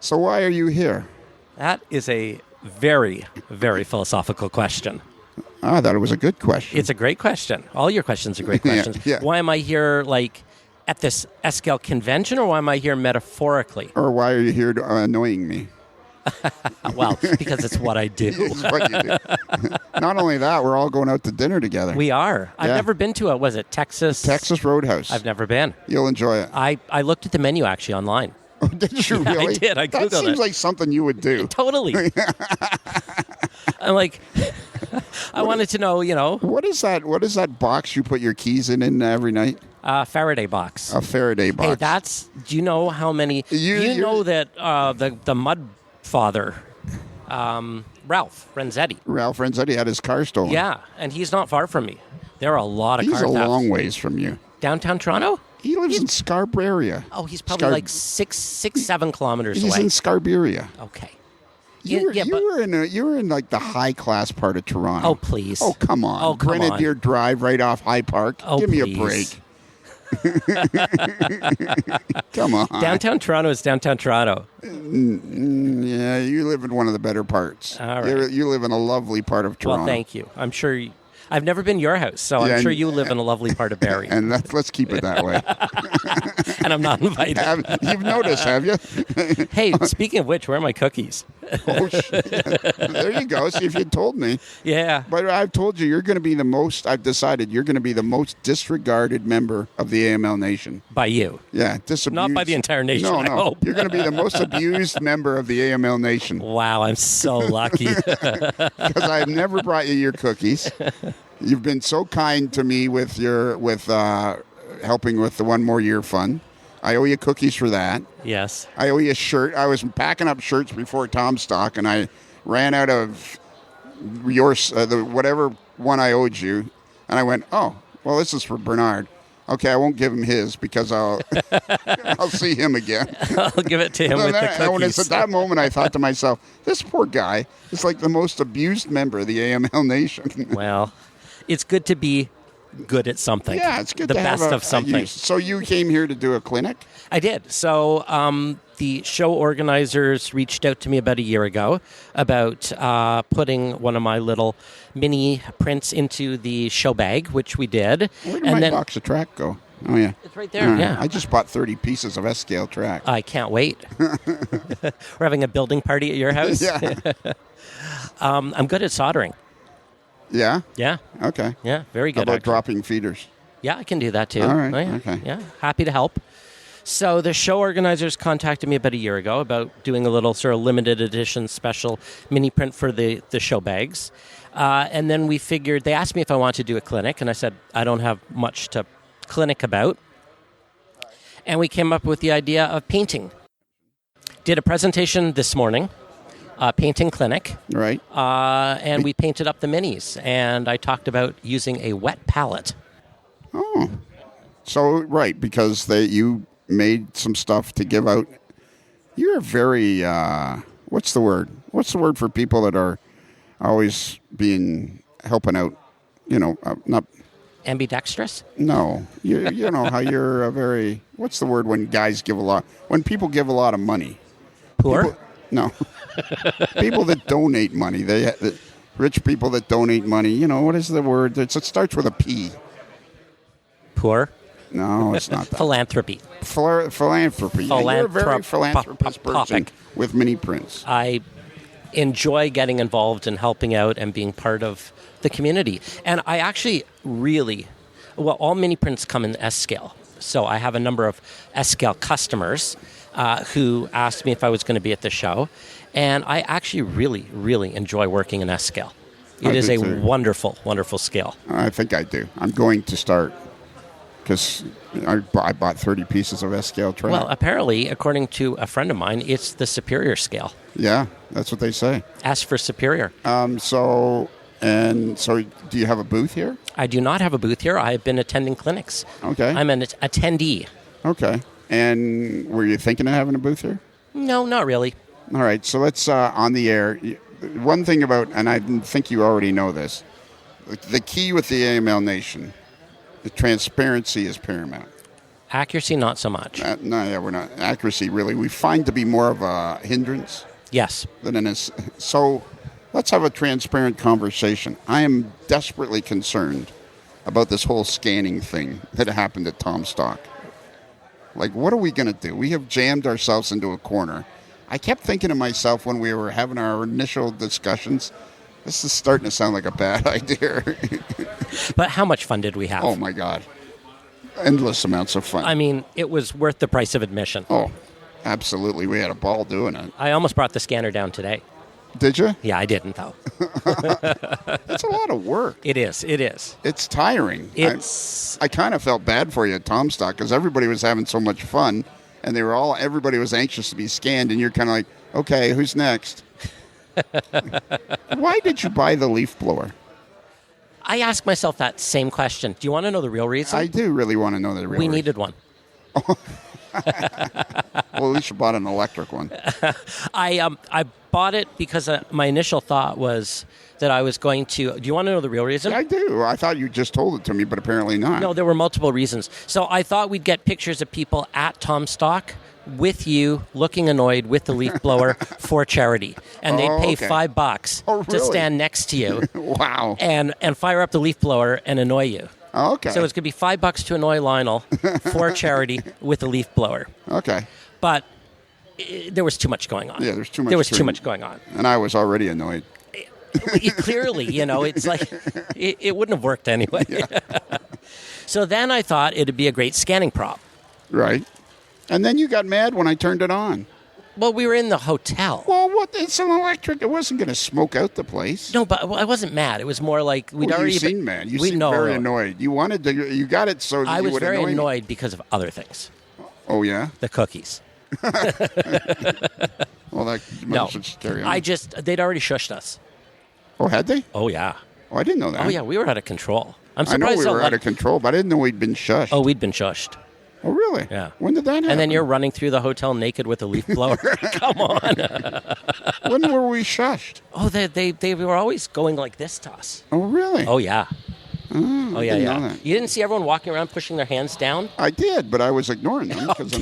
Speaker 3: So why are you here?
Speaker 5: That is a very, very philosophical question.
Speaker 3: I thought it was a good question.
Speaker 5: It's a great question. All your questions are great questions.
Speaker 3: Yeah.
Speaker 5: Why am I here, like, at this SCAL convention, or why am I here metaphorically?
Speaker 3: Or why are you here annoying me?
Speaker 5: Well, because it's what I do.
Speaker 3: It's what you do. Not only that, we're all going out to dinner together.
Speaker 5: We are. I've never been to was it Texas?
Speaker 3: Texas Roadhouse.
Speaker 5: I've never been.
Speaker 3: You'll enjoy it.
Speaker 5: I looked at the menu, actually, online.
Speaker 3: Oh, did you really?
Speaker 5: I did. I Googled it.
Speaker 3: That seems like something you would do.
Speaker 5: Totally. I'm like, I wanted to know,
Speaker 3: What is that? What is that box you put your keys in every night?
Speaker 5: Faraday box.
Speaker 3: A Faraday box.
Speaker 5: Hey, do you know how many? You know that the Mud Father, Ralph Renzetti.
Speaker 3: Ralph Renzetti had his car stolen.
Speaker 5: Yeah, and he's not far from me. There are a lot of car thefts.
Speaker 3: He's a long ways from you.
Speaker 5: Downtown Toronto?
Speaker 3: He lives in Scarborough area.
Speaker 5: Oh, he's probably like 7 kilometers away.
Speaker 3: He's in Scarborough.
Speaker 5: Okay.
Speaker 3: You were in like the high class part of Toronto.
Speaker 5: Oh, please.
Speaker 3: Oh, come on.
Speaker 5: Oh, come
Speaker 3: Grenadier
Speaker 5: on.
Speaker 3: Drive right off High Park.
Speaker 5: Oh,
Speaker 3: Give me
Speaker 5: please.
Speaker 3: a break. Come on.
Speaker 5: Downtown Toronto is downtown Toronto.
Speaker 3: Yeah, you live in one of the better parts.
Speaker 5: All right.
Speaker 3: You live in a lovely part of Toronto.
Speaker 5: Well, thank you. I'm sure I've never been to your house, so I'm sure you live in a lovely part of Barrie.
Speaker 3: And let's keep it that way.
Speaker 5: And I'm not invited.
Speaker 3: You've noticed, have you?
Speaker 5: Hey, speaking of which, where are my cookies?
Speaker 3: Oh, shit. There you go. See, if you told me.
Speaker 5: Yeah.
Speaker 3: But I've told you, I've decided you're going to be the most disregarded member of the AML Nation.
Speaker 5: By you.
Speaker 3: Yeah. Disabused.
Speaker 5: Not by the entire nation,
Speaker 3: No.
Speaker 5: I hope.
Speaker 3: You're going to be the most abused member of the AML Nation.
Speaker 5: Wow, I'm so lucky.
Speaker 3: Because I've never brought you your cookies. You've been so kind to me with helping with the One More Year Fund. I owe you cookies for that.
Speaker 5: Yes.
Speaker 3: I owe you a shirt. I was packing up shirts before Tom's Stock, and I ran out of yours, whatever one I owed you, and I went, oh, well, this is for Bernard. Okay, I won't give him his because I'll see him again.
Speaker 5: I'll give it to him with the cookies.
Speaker 3: At that moment, I thought to myself, this poor guy is like the most abused member of the AML Nation.
Speaker 5: Well, it's good to be good at something.
Speaker 3: Yeah, it's good
Speaker 5: the
Speaker 3: to
Speaker 5: best
Speaker 3: have
Speaker 5: of something.
Speaker 3: So you came here to do a clinic?
Speaker 5: I did. So the show organizers reached out to me about a year ago about putting one of my little mini prints into the show bag, which we did.
Speaker 3: Where did my box of track go? Oh, yeah.
Speaker 5: It's right there, yeah.
Speaker 3: I just bought 30 pieces of S-scale track.
Speaker 5: I can't wait. We're having a building party at your house?
Speaker 3: Yeah.
Speaker 5: I'm good at soldering.
Speaker 3: Yeah?
Speaker 5: Yeah.
Speaker 3: Okay.
Speaker 5: Yeah, very good.
Speaker 3: How about
Speaker 5: actually.
Speaker 3: dropping feeders?
Speaker 5: Yeah, I can do that too.
Speaker 3: All right.
Speaker 5: Oh, yeah.
Speaker 3: Okay.
Speaker 5: Yeah, happy to help. So the show organizers contacted me about a year ago about doing a little sort of limited edition special mini print for the show bags. And then we figured, they asked me if I wanted to do a clinic, and I said, I don't have much to clinic about. And we came up with the idea of painting. Did a presentation this morning. Painting clinic.
Speaker 3: Right.
Speaker 5: And we painted up the minis. And I talked about using a wet palette.
Speaker 3: Oh. So, right, because you made some stuff to give out. You're very, what's the word? What's the word for people that are always helping out, not...
Speaker 5: Ambidextrous?
Speaker 3: No. You know how you're a very, what's the word when people give a lot of money?
Speaker 5: Poor?
Speaker 3: No. People that donate money. Rich people that donate money. What is the word? It starts with a P.
Speaker 5: Poor?
Speaker 3: No, it's not that.
Speaker 5: Philanthropy.
Speaker 3: Philanthropy. You're a very philanthropist person with mini prints.
Speaker 5: I enjoy getting involved and helping out and being part of the community. And I actually all mini prints come in S-scale. So I have a number of S-scale customers who asked me if I was going to be at the show. And I actually really, really enjoy working in S-scale. It is a wonderful, wonderful scale.
Speaker 3: I think I do. I'm going to start. Because I bought 30 pieces of S-scale track.
Speaker 5: Well, apparently, according to a friend of mine, it's the superior scale.
Speaker 3: Yeah, that's what they say.
Speaker 5: Ask for superior.
Speaker 3: So do you have a booth here?
Speaker 5: I do not have a booth here. I have been attending clinics.
Speaker 3: Okay.
Speaker 5: I'm an attendee.
Speaker 3: Okay. And were you thinking of having a booth here?
Speaker 5: No, not really.
Speaker 3: All right, so let's, on the air, one thing about, and I think you already know this, the key with the AML Nation, the transparency is paramount.
Speaker 5: Accuracy, not so much.
Speaker 3: We're not. Accuracy, really, we find to be more of a hindrance.
Speaker 5: Yes.
Speaker 3: So let's have a transparent conversation. I am desperately concerned about this whole scanning thing that happened at Tom Stock. Like, what are we going to do? We have jammed ourselves into a corner. I kept thinking to myself when we were having our initial discussions, this is starting to sound like a bad idea.
Speaker 5: But how much fun did we have?
Speaker 3: Oh, my God. Endless amounts of fun.
Speaker 5: I mean, it was worth the price of admission.
Speaker 3: Oh, absolutely. We had a ball doing it.
Speaker 5: I almost brought the scanner down today.
Speaker 3: Did you?
Speaker 5: Yeah, I didn't, though.
Speaker 3: That's a lot of work.
Speaker 5: It is.
Speaker 3: It's tiring. I kind of felt bad for you at Tom Stock because everybody was having so much fun, and everybody was anxious to be scanned, and you're kind of like, okay, who's next? Why did you buy the leaf blower?
Speaker 5: I ask myself that same question. Do you want to know the real reason?
Speaker 3: I do really want to know the real reason.
Speaker 5: We needed one.
Speaker 3: Well, at least you bought an electric one.
Speaker 5: I bought it because my initial thought was that I was going to... Do you want to know the real reason?
Speaker 3: Yeah, I do. I thought you just told it to me, but apparently not.
Speaker 5: No, there were multiple reasons. So I thought we'd get pictures of people at Tom Stock with you looking annoyed with the leaf blower for charity. And they'd pay $5 to stand next to you.
Speaker 3: Wow.
Speaker 5: And fire up the leaf blower and annoy you.
Speaker 3: Oh, okay.
Speaker 5: So it's going to be $5 to annoy Lionel for charity with a leaf blower.
Speaker 3: Okay.
Speaker 5: But there was too much going on.
Speaker 3: Yeah, there was
Speaker 5: too much going on.
Speaker 3: And I was already annoyed.
Speaker 5: Clearly, it's like it wouldn't have worked anyway. Yeah. So then I thought it'd be a great scanning prop.
Speaker 3: Right. And then you got mad when I turned it on.
Speaker 5: Well, we were in the hotel.
Speaker 3: Well, what? It's an electric. It wasn't going to smoke out the place.
Speaker 5: No, but I wasn't mad. It was more like we'd already...
Speaker 3: You seemed mad. You seemed very annoyed. You wanted to... You got it so that
Speaker 5: I
Speaker 3: you
Speaker 5: was
Speaker 3: would
Speaker 5: very
Speaker 3: annoy
Speaker 5: annoyed because of other things.
Speaker 3: Oh, yeah?
Speaker 5: The cookies.
Speaker 3: Well, that must just carry on.
Speaker 5: They'd already shushed us.
Speaker 3: Oh, had they?
Speaker 5: Oh, yeah.
Speaker 3: Oh, I didn't know that.
Speaker 5: Oh, yeah, we were out of control. I'm
Speaker 3: I
Speaker 5: surprised.
Speaker 3: know we were out of control, but I didn't know we'd been shushed.
Speaker 5: Oh, we'd been shushed.
Speaker 3: Oh, really?
Speaker 5: Yeah.
Speaker 3: When did that happen?
Speaker 5: And then you're running through the hotel naked with a leaf blower. Come on.
Speaker 3: When were we shushed?
Speaker 5: Oh, they were always going like this to us.
Speaker 3: Oh, really?
Speaker 5: Oh, yeah.
Speaker 3: Oh,
Speaker 5: yeah.
Speaker 3: Know that.
Speaker 5: You didn't see everyone walking around pushing their hands down?
Speaker 3: I did, but I was ignoring them because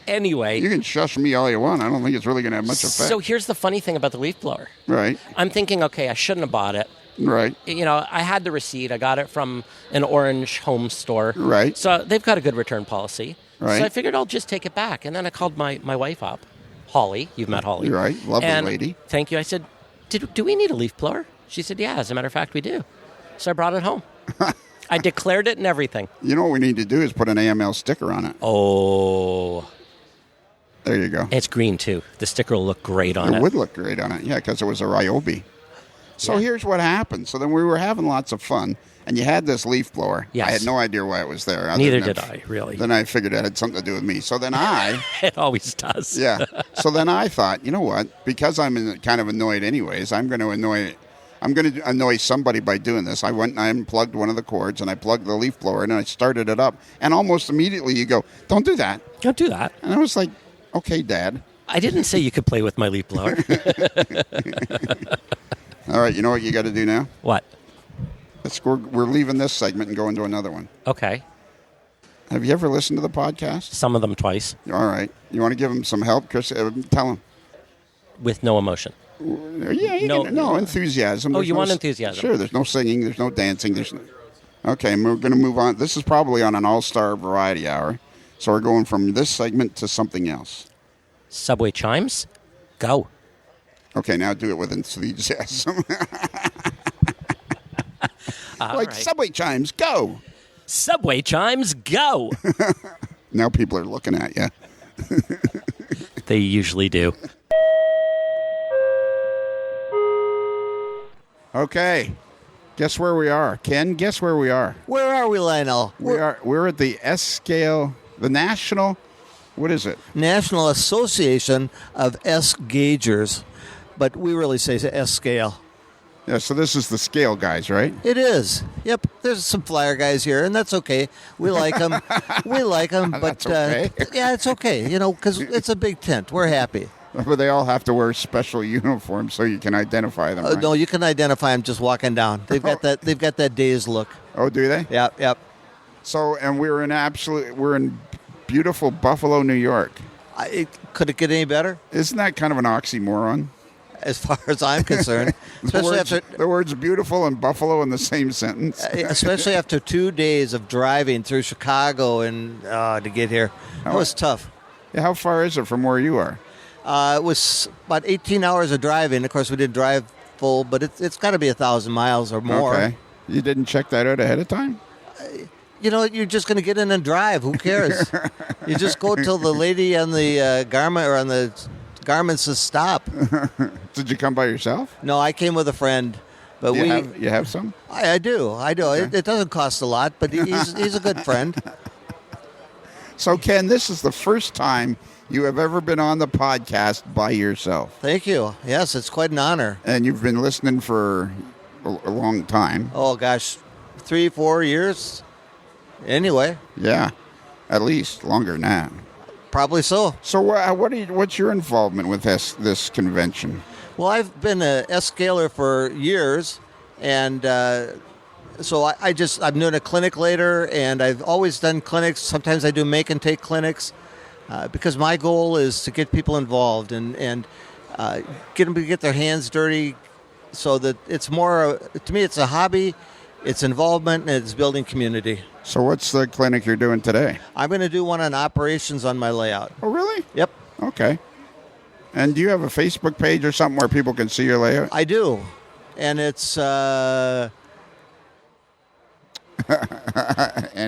Speaker 5: Anyway.
Speaker 3: You can shush me all you want. I don't think it's really going to have much effect.
Speaker 5: So here's the funny thing about the leaf blower.
Speaker 3: Right.
Speaker 5: I'm thinking, okay, I shouldn't have bought it.
Speaker 3: Right.
Speaker 5: I had the receipt. I got it from an Orange home store.
Speaker 3: Right.
Speaker 5: So they've got a good return policy.
Speaker 3: Right.
Speaker 5: So I figured I'll just take it back. And then I called my wife up, Holly. You've met Holly.
Speaker 3: You're right. Lovely lady.
Speaker 5: Thank you. I said, do we need a leaf blower? She said, yeah, as a matter of fact, we do. So I brought it home. I declared it and everything.
Speaker 3: You know what we need to do is put an AML sticker on it.
Speaker 5: Oh.
Speaker 3: There you go.
Speaker 5: It's green, too. The sticker will look great on it.
Speaker 3: It would look great on it, yeah, because it was a Ryobi. So here's what happened. So then we were having lots of fun, and you had this leaf blower.
Speaker 5: Yes.
Speaker 3: I had no idea why it was there.
Speaker 5: Neither did I, really.
Speaker 3: Then I figured it had something to do with me. So then
Speaker 5: It always does.
Speaker 3: Yeah. So then I thought, you know what? Because I'm kind of annoyed anyways, I'm going to annoy somebody by doing this. I went and I unplugged one of the cords, and I plugged the leaf blower in, and I started it up. And almost immediately you go, don't do that.
Speaker 5: Don't do that.
Speaker 3: And I was like, okay, Dad.
Speaker 5: I didn't say you could play with my leaf blower.
Speaker 3: All right, you know what you got to do now?
Speaker 5: What?
Speaker 3: We're leaving this segment and going to another one.
Speaker 5: Okay.
Speaker 3: Have you ever listened to the podcast?
Speaker 5: Some of them twice.
Speaker 3: All right. You want to give him some help, Chris? Tell him.
Speaker 5: With no emotion.
Speaker 3: Yeah, no enthusiasm.
Speaker 5: Oh, you want enthusiasm?
Speaker 3: Sure. There's no singing. There's no dancing. Okay, and we're going to move on. This is probably on an all-star variety hour. So we're going from this segment to something else.
Speaker 5: Subway chimes? Go.
Speaker 3: Okay, now do it with enthusiasm.
Speaker 5: Right.
Speaker 3: Subway chimes, go.
Speaker 5: Subway chimes, go.
Speaker 3: Now people are looking at you.
Speaker 5: They usually do.
Speaker 3: Okay. Guess where we are, Ken? Guess where we are?
Speaker 6: Where are we, Lionel?
Speaker 3: We're at the S scale, the national. What is it?
Speaker 6: National Association of S-Gaugers, but we really say S-Scale.
Speaker 3: Yeah, so this is the scale guys, right?
Speaker 6: It is. Yep. There's some flyer guys here, and that's okay. We like them. But
Speaker 3: That's okay.
Speaker 6: yeah, it's okay. Because it's a big tent. We're happy.
Speaker 3: But they all have to wear special uniforms so you can identify them. Right?
Speaker 6: No, you can identify them just walking down. They've got that. They've got that dazed look.
Speaker 3: Oh, do they?
Speaker 6: Yep.
Speaker 3: So, and we're in beautiful Buffalo, New York.
Speaker 6: Could it get any better?
Speaker 3: Isn't that kind of an oxymoron?
Speaker 6: As far as I'm concerned, especially after
Speaker 3: the words "beautiful" and "Buffalo" in the same sentence.
Speaker 6: Especially after 2 days of driving through Chicago and to get here, that was tough.
Speaker 3: Yeah, how far is it from where you are?
Speaker 6: It was about 18 hours of driving. Of course, we didn't drive full, but it's got to be 1,000 miles or more.
Speaker 3: Okay, you didn't check that out ahead of time.
Speaker 6: You're just going to get in and drive. Who cares? You just go till the lady on the garment or on the garment says stop.
Speaker 3: Did you come by yourself?
Speaker 6: No, I came with a friend. But
Speaker 3: you have some?
Speaker 6: I do. Okay. It doesn't cost a lot, but he's a good friend.
Speaker 3: So, Ken, this is the first time you have ever been on the podcast by yourself.
Speaker 6: Thank you. Yes, it's quite an honor.
Speaker 3: And you've been listening for a long time.
Speaker 6: Oh, gosh, 3-4 years. Anyway.
Speaker 3: Yeah, at least longer than that.
Speaker 6: Probably so.
Speaker 3: So what's your involvement with this convention?
Speaker 6: Well, I've been a S-scaler for years, and so I'm doing a clinic later, and I've always done clinics. Sometimes I do make and take clinics because my goal is to get people involved and get them to get their hands dirty so that it's more, to me, it's a hobby, it's involvement, and it's building community.
Speaker 3: So what's the clinic you're doing today?
Speaker 6: I'm going to do one on operations on my layout.
Speaker 3: Oh, really?
Speaker 6: Yep.
Speaker 3: Okay. And do you have a Facebook page or something where people can see your layout?
Speaker 6: I do. And it's...
Speaker 3: and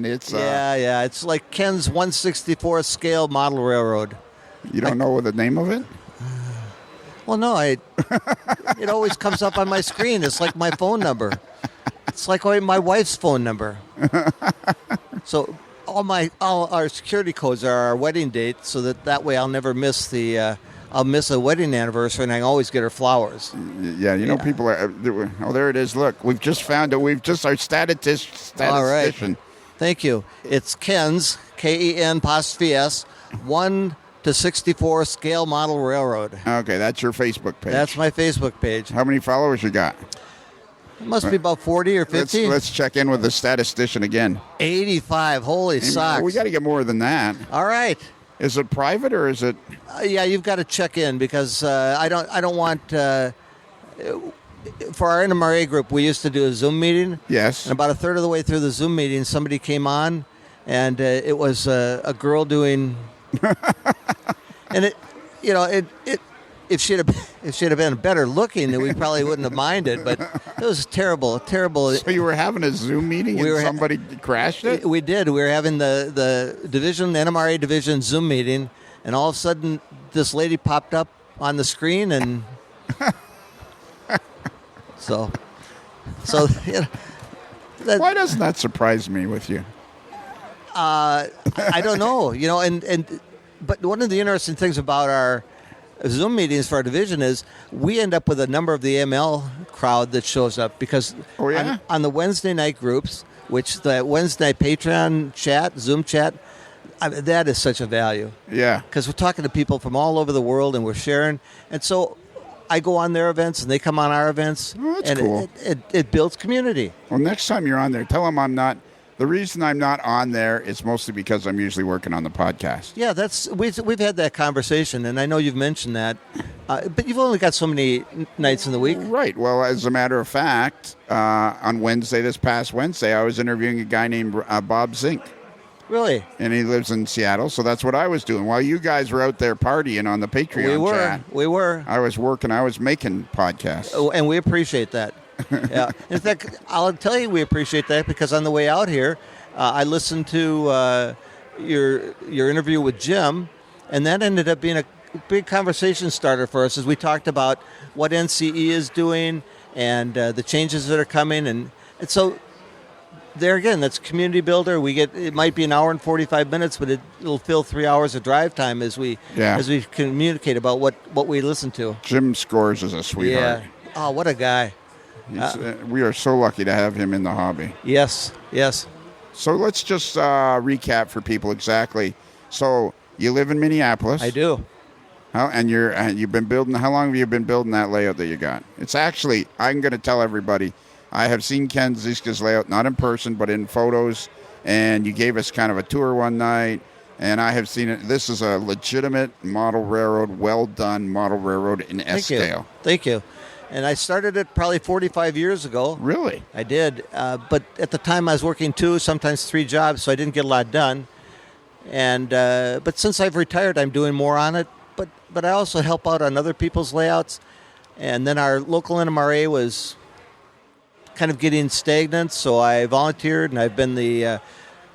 Speaker 3: it's...
Speaker 6: Yeah. It's like Ken's 1/64 scale model railroad.
Speaker 3: You don't know the name of it?
Speaker 6: Well, no. It always comes up on my screen. It's like my phone number. It's like my wife's phone number. So all our security codes are our wedding date, so that way I'll never miss I'll miss a wedding anniversary, and I always get her flowers.
Speaker 3: Yeah, people are. Oh, there it is. Look, we've just found it. Our statistician.
Speaker 6: All right. Thank you. It's Ken's KEN'(S) 1/64 scale model railroad.
Speaker 3: Okay, that's your Facebook page.
Speaker 6: That's my Facebook page.
Speaker 3: How many followers you got?
Speaker 6: It must be about 40 or 50.
Speaker 3: Let's check in with the statistician again.
Speaker 6: 85. Holy socks.
Speaker 3: We got to get more than that.
Speaker 6: All right.
Speaker 3: Is it private or is it?
Speaker 6: Yeah, you've got to check in because I don't want. For our NMRA group, we used to do a Zoom meeting.
Speaker 3: Yes.
Speaker 6: And about a third of the way through the Zoom meeting, somebody came on, and it was a girl doing. And if she'd have been better looking, then we probably wouldn't have minded. But it was terrible.
Speaker 3: So you were having a Zoom meeting and somebody crashed it?
Speaker 6: We did. We were having the NMRA division Zoom meeting, and all of a sudden this lady popped up on the screen, and so
Speaker 3: why doesn't that surprise me with you?
Speaker 6: I don't know. But one of the interesting things about our Zoom meetings for our division is we end up with a number of the AML crowd that shows up because on the Wednesday night groups, which the Wednesday night Patreon chat, Zoom chat, that is such a value.
Speaker 3: Yeah.
Speaker 6: Because we're talking to people from all over the world and we're sharing. And so I go on their events and they come on our events.
Speaker 3: Oh, that's
Speaker 6: and
Speaker 3: cool.
Speaker 6: It builds community.
Speaker 3: Well, next time you're on there, tell them I'm not. The reason I'm not on there is mostly because I'm usually working on the podcast.
Speaker 6: Yeah, we've had that conversation, and I know you've mentioned that, but you've only got so many nights in the week.
Speaker 3: Right. Well, as a matter of fact, on this past Wednesday, I was interviewing a guy named Bob Zink.
Speaker 6: Really?
Speaker 3: And he lives in Seattle, so that's what I was doing. While you guys were out there partying on the Patreon chat.
Speaker 6: We were.
Speaker 3: I was working. I was making podcasts.
Speaker 6: Oh, and we appreciate that. Yeah. In fact, I'll tell you we appreciate that because on the way out here, I listened to your interview with Jim, and that ended up being a big conversation starter for us as we talked about what NCE is doing and the changes that are coming. And so there again, that's community builder. It might be an hour and 45 minutes, but it'll fill 3 hours of drive time as we communicate about what we listen to.
Speaker 3: Jim Scores is a sweetheart.
Speaker 6: Yeah. Oh, what a guy.
Speaker 3: We are so lucky to have him in the hobby.
Speaker 6: Yes.
Speaker 3: So let's just recap for people exactly. So you live in Minneapolis.
Speaker 6: I do.
Speaker 3: You've been building. How long have you been building that layout that you got? It's actually, I'm going to tell everybody, I have seen Ken Ziska's layout, not in person, but in photos, and you gave us kind of a tour one night, and I have seen it. This is a legitimate model railroad, well-done model railroad in S-scale.
Speaker 6: Thank you. And I started it probably 45 years ago.
Speaker 3: Really?
Speaker 6: I did. But at the time I was working 2, sometimes 3 jobs, so I didn't get a lot done. And but since I've retired, I'm doing more on it. But I also help out on other people's layouts. And then our local NMRA was kind of getting stagnant, so I volunteered, and I've been the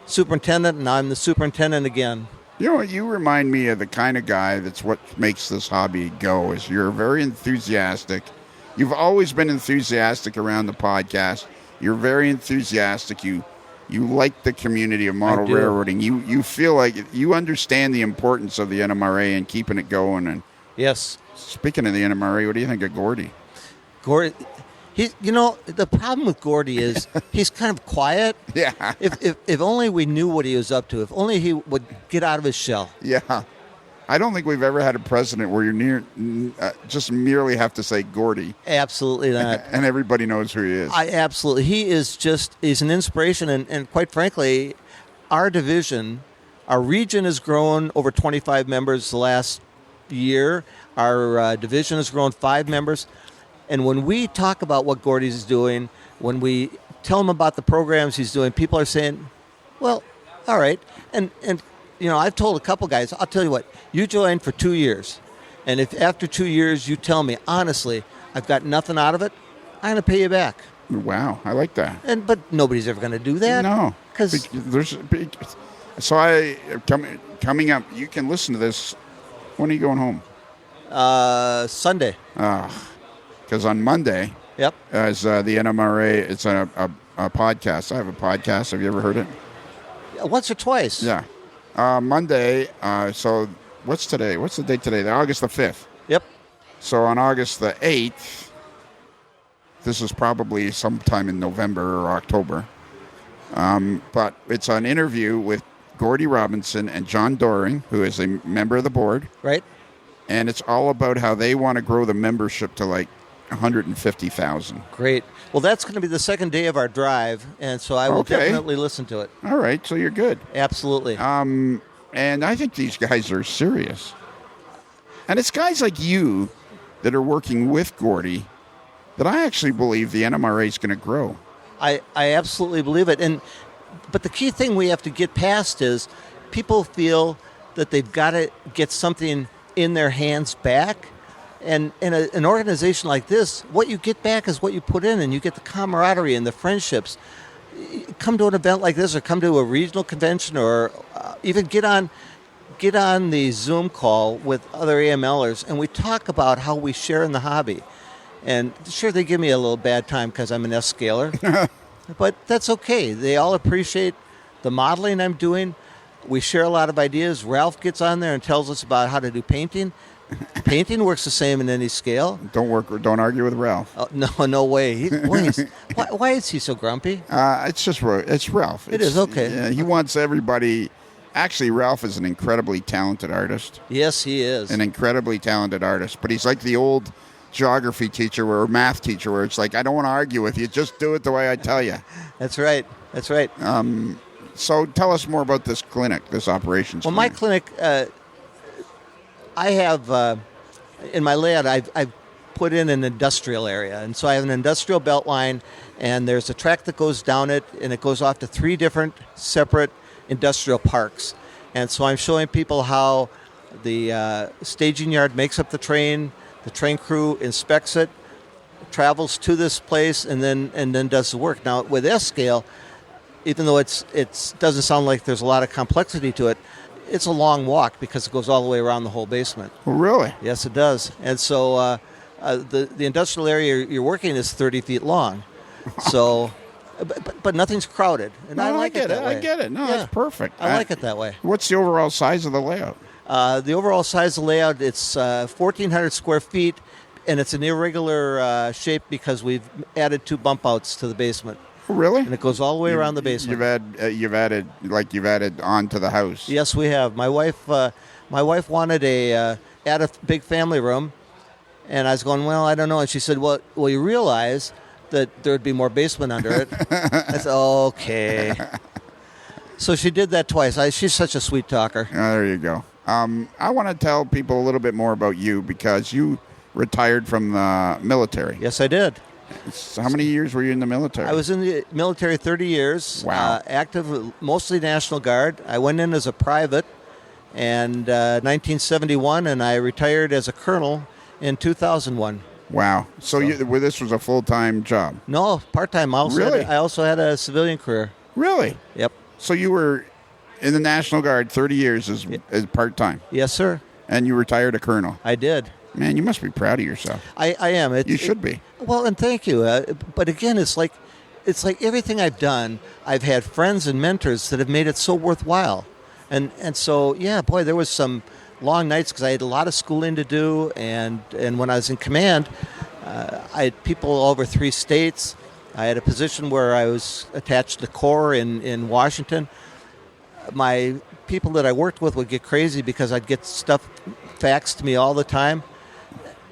Speaker 6: superintendent, and now I'm the superintendent again.
Speaker 3: You know what? You remind me of the kind of guy that's what makes this hobby go, is you're very enthusiastic. You've always been enthusiastic around the podcast. You're very enthusiastic. You like the community of model railroading. You feel like you understand the importance of the NMRA and keeping it going. And
Speaker 6: yes.
Speaker 3: Speaking of the NMRA, what do you think of Gordy?
Speaker 6: Gordy, the problem with Gordy is he's kind of quiet.
Speaker 3: Yeah.
Speaker 6: If only we knew what he was up to. If only he would get out of his shell.
Speaker 3: Yeah. I don't think we've ever had a president where you just merely have to say Gordy.
Speaker 6: Absolutely not.
Speaker 3: And everybody knows who he is.
Speaker 6: Absolutely. He's an inspiration. And quite frankly, our region has grown over 25 members the last year. Our division has grown 5 members. And when we talk about what Gordy's doing, when we tell him about the programs he's doing, people are saying, well, all right. And I've told a couple guys, I'll tell you what, you joined for 2 years. And if after 2 years you tell me, honestly, I've got nothing out of it, I'm going to pay you back.
Speaker 3: Wow, I like that.
Speaker 6: But nobody's ever going to do that.
Speaker 3: No.
Speaker 6: Because
Speaker 3: coming up, you can listen to this. When are you going home?
Speaker 6: Sunday.
Speaker 3: Because on Monday,
Speaker 6: yep,
Speaker 3: as the NMRA, it's a podcast. I have a podcast. Have you ever heard it?
Speaker 6: Once or twice.
Speaker 3: Yeah. Monday, so what's today? What's the date today? August the 5th.
Speaker 6: Yep.
Speaker 3: So on August the 8th, this is probably sometime in November or October, but it's an interview with Gordy Robinson and John Doring, who is a member of the board.
Speaker 6: Right.
Speaker 3: And it's all about how they want to grow the membership to like 150,000.
Speaker 6: Great. Well, that's going to be the second day of our drive, and so I will definitely listen to it.
Speaker 3: All right, so you're good.
Speaker 6: Absolutely.
Speaker 3: And I think these guys are serious. And it's guys like you that are working with Gordy that I actually believe the NMRA is going to grow.
Speaker 6: I absolutely believe it. But the key thing we have to get past is people feel that they've got to get something in their hands back. And in an organization like this, what you get back is what you put in, and you get the camaraderie and the friendships. Come to an event like this, or come to a regional convention, or even get on the Zoom call with other AMLers, and we talk about how we share in the hobby. And sure, they give me a little bad time because I'm an S-scaler, but that's okay. They all appreciate the modeling I'm doing. We share a lot of ideas. Ralph gets on there and tells us about how to do painting. Painting works the same in any scale.
Speaker 3: Don't argue with Ralph.
Speaker 6: Oh, no way. Why is he so grumpy?
Speaker 3: It's Ralph.
Speaker 6: It is, okay.
Speaker 3: Yeah, he wants everybody. Actually, Ralph is an incredibly talented artist.
Speaker 6: Yes, he is.
Speaker 3: An incredibly talented artist. But he's like the old geography teacher or math teacher where it's like, I don't want to argue with you. Just do it the way I tell you.
Speaker 6: That's right.
Speaker 3: So tell us more about this clinic, this operations clinic.
Speaker 6: My clinic, I have, in my layout, I've put in an industrial area. And so I have an industrial belt line, and there's a track that goes down it, and it goes off to 3 different separate industrial parks. And so I'm showing people how the staging yard makes up the train crew inspects it, travels to this place, and then does the work. Now, with S-scale, even though it doesn't sound like there's a lot of complexity to it, it's a long walk because it goes all the way around the whole basement.
Speaker 3: Really?
Speaker 6: Yes, it does. And so the industrial area you're working is 30 feet long. So, but nothing's crowded. And I like it that way.
Speaker 3: I get it. No, that's perfect.
Speaker 6: I like it that way.
Speaker 3: What's the overall size of the layout?
Speaker 6: The overall size of the layout, it's 1,400 square feet, and it's an irregular shape because we've added 2 bump outs to the basement.
Speaker 3: Really?
Speaker 6: And it goes all the way around the basement.
Speaker 3: You've added on to the house.
Speaker 6: Yes, we have. My wife wanted add a big family room, and I was going, well, I don't know. And she said, well, you realize that there would be more basement under it. I said, okay. So she did that twice. She's such a sweet talker.
Speaker 3: Oh, there you go. I want to tell people a little bit more about you because you retired from the military.
Speaker 6: Yes, I did.
Speaker 3: So how many years were you in the military?
Speaker 6: I was in the military 30 years.
Speaker 3: Wow.
Speaker 6: Active, mostly National Guard. I went in as a private in 1971, and I retired as a colonel in 2001.
Speaker 3: Wow. So this was a full-time job?
Speaker 6: No, part-time.
Speaker 3: Really?
Speaker 6: I also had a civilian career.
Speaker 3: Really?
Speaker 6: Yep.
Speaker 3: So you were in the National Guard 30 years as part-time?
Speaker 6: Yes, sir.
Speaker 3: And you retired a colonel?
Speaker 6: I did.
Speaker 3: Man, you must be proud of yourself.
Speaker 6: I am.
Speaker 3: You should be.
Speaker 6: Well, and thank you. But again, it's like everything I've done, I've had friends and mentors that have made it so worthwhile. And so, yeah, boy, there was some long nights because I had a lot of schooling to do. And when I was in command, I had people all over 3 states. I had a position where I was attached to the Corps in Washington. My people that I worked with would get crazy because I'd get stuff faxed to me all the time.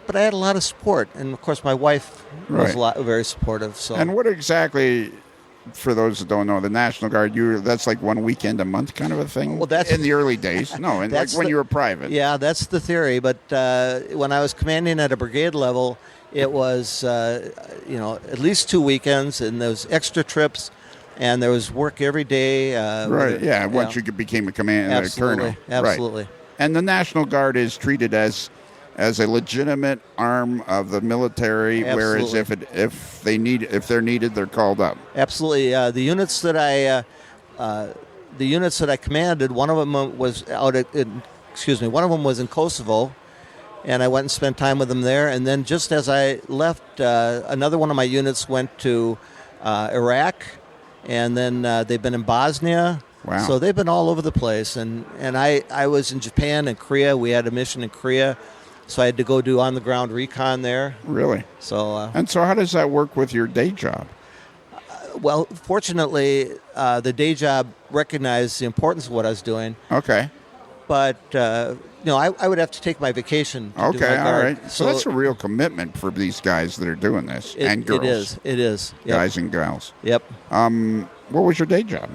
Speaker 6: But I had a lot of support, and of course my wife was very supportive. So.
Speaker 3: And what exactly, for those that don't know, the National Guard, that's like one weekend a month kind of a thing?
Speaker 6: Well, that's
Speaker 3: in the early days. No, like when you were private.
Speaker 6: Yeah, that's the theory. But when I was commanding at a brigade level, it was at least 2 weekends, and those extra trips, and there was work every day.
Speaker 3: Once you became a colonel.
Speaker 6: Absolutely.
Speaker 3: Right. And the National Guard is treated as a legitimate arm of the military, whereas if they're needed, they're called up.
Speaker 6: Absolutely. The units that I commanded, one of them was one of them was in Kosovo, and I went and spent time with them there. And then just as I left, another one of my units went to Iraq, and then they've been in Bosnia.
Speaker 3: Wow.
Speaker 6: So they've been all over the place. And I was in Japan and Korea. We had a mission in Korea. So I had to go do on-the-ground recon there.
Speaker 3: Really?
Speaker 6: So.
Speaker 3: And so how does that work with your day job?
Speaker 6: Well, fortunately, the day job recognized the importance of what I was doing.
Speaker 3: Okay.
Speaker 6: But, I would have to take my vacation to do my guard.
Speaker 3: All right. So that's a real commitment for these guys that are doing this, and girls.
Speaker 6: It is. Yep.
Speaker 3: Guys and gals.
Speaker 6: Yep.
Speaker 3: What was your day job?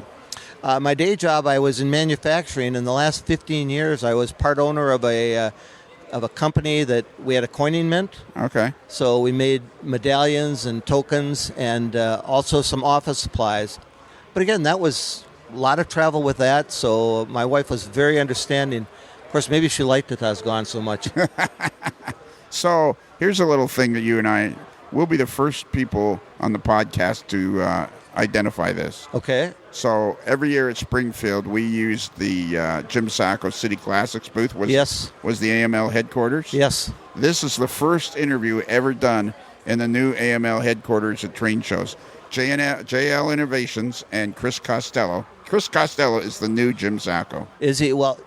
Speaker 6: My day job, I was in manufacturing. In the last 15 years, I was part owner of a company that we had a coining mint.
Speaker 3: Okay.
Speaker 6: So we made medallions and tokens and also some office supplies. But again, that was a lot of travel with that. So my wife was very understanding. Of course, maybe she liked it that I was gone so much.
Speaker 3: So here's a little thing that you and I will be the first people on the podcast to identify this.
Speaker 6: Okay.
Speaker 3: So every year at Springfield, we use the Jim Sacco City Classics booth. Was the AML headquarters?
Speaker 6: Yes.
Speaker 3: This is the first interview ever done in the new AML headquarters at train shows. JL Innovations and Chris Costello. Chris Costello is the new Jim Sacco.
Speaker 6: Is he? Well,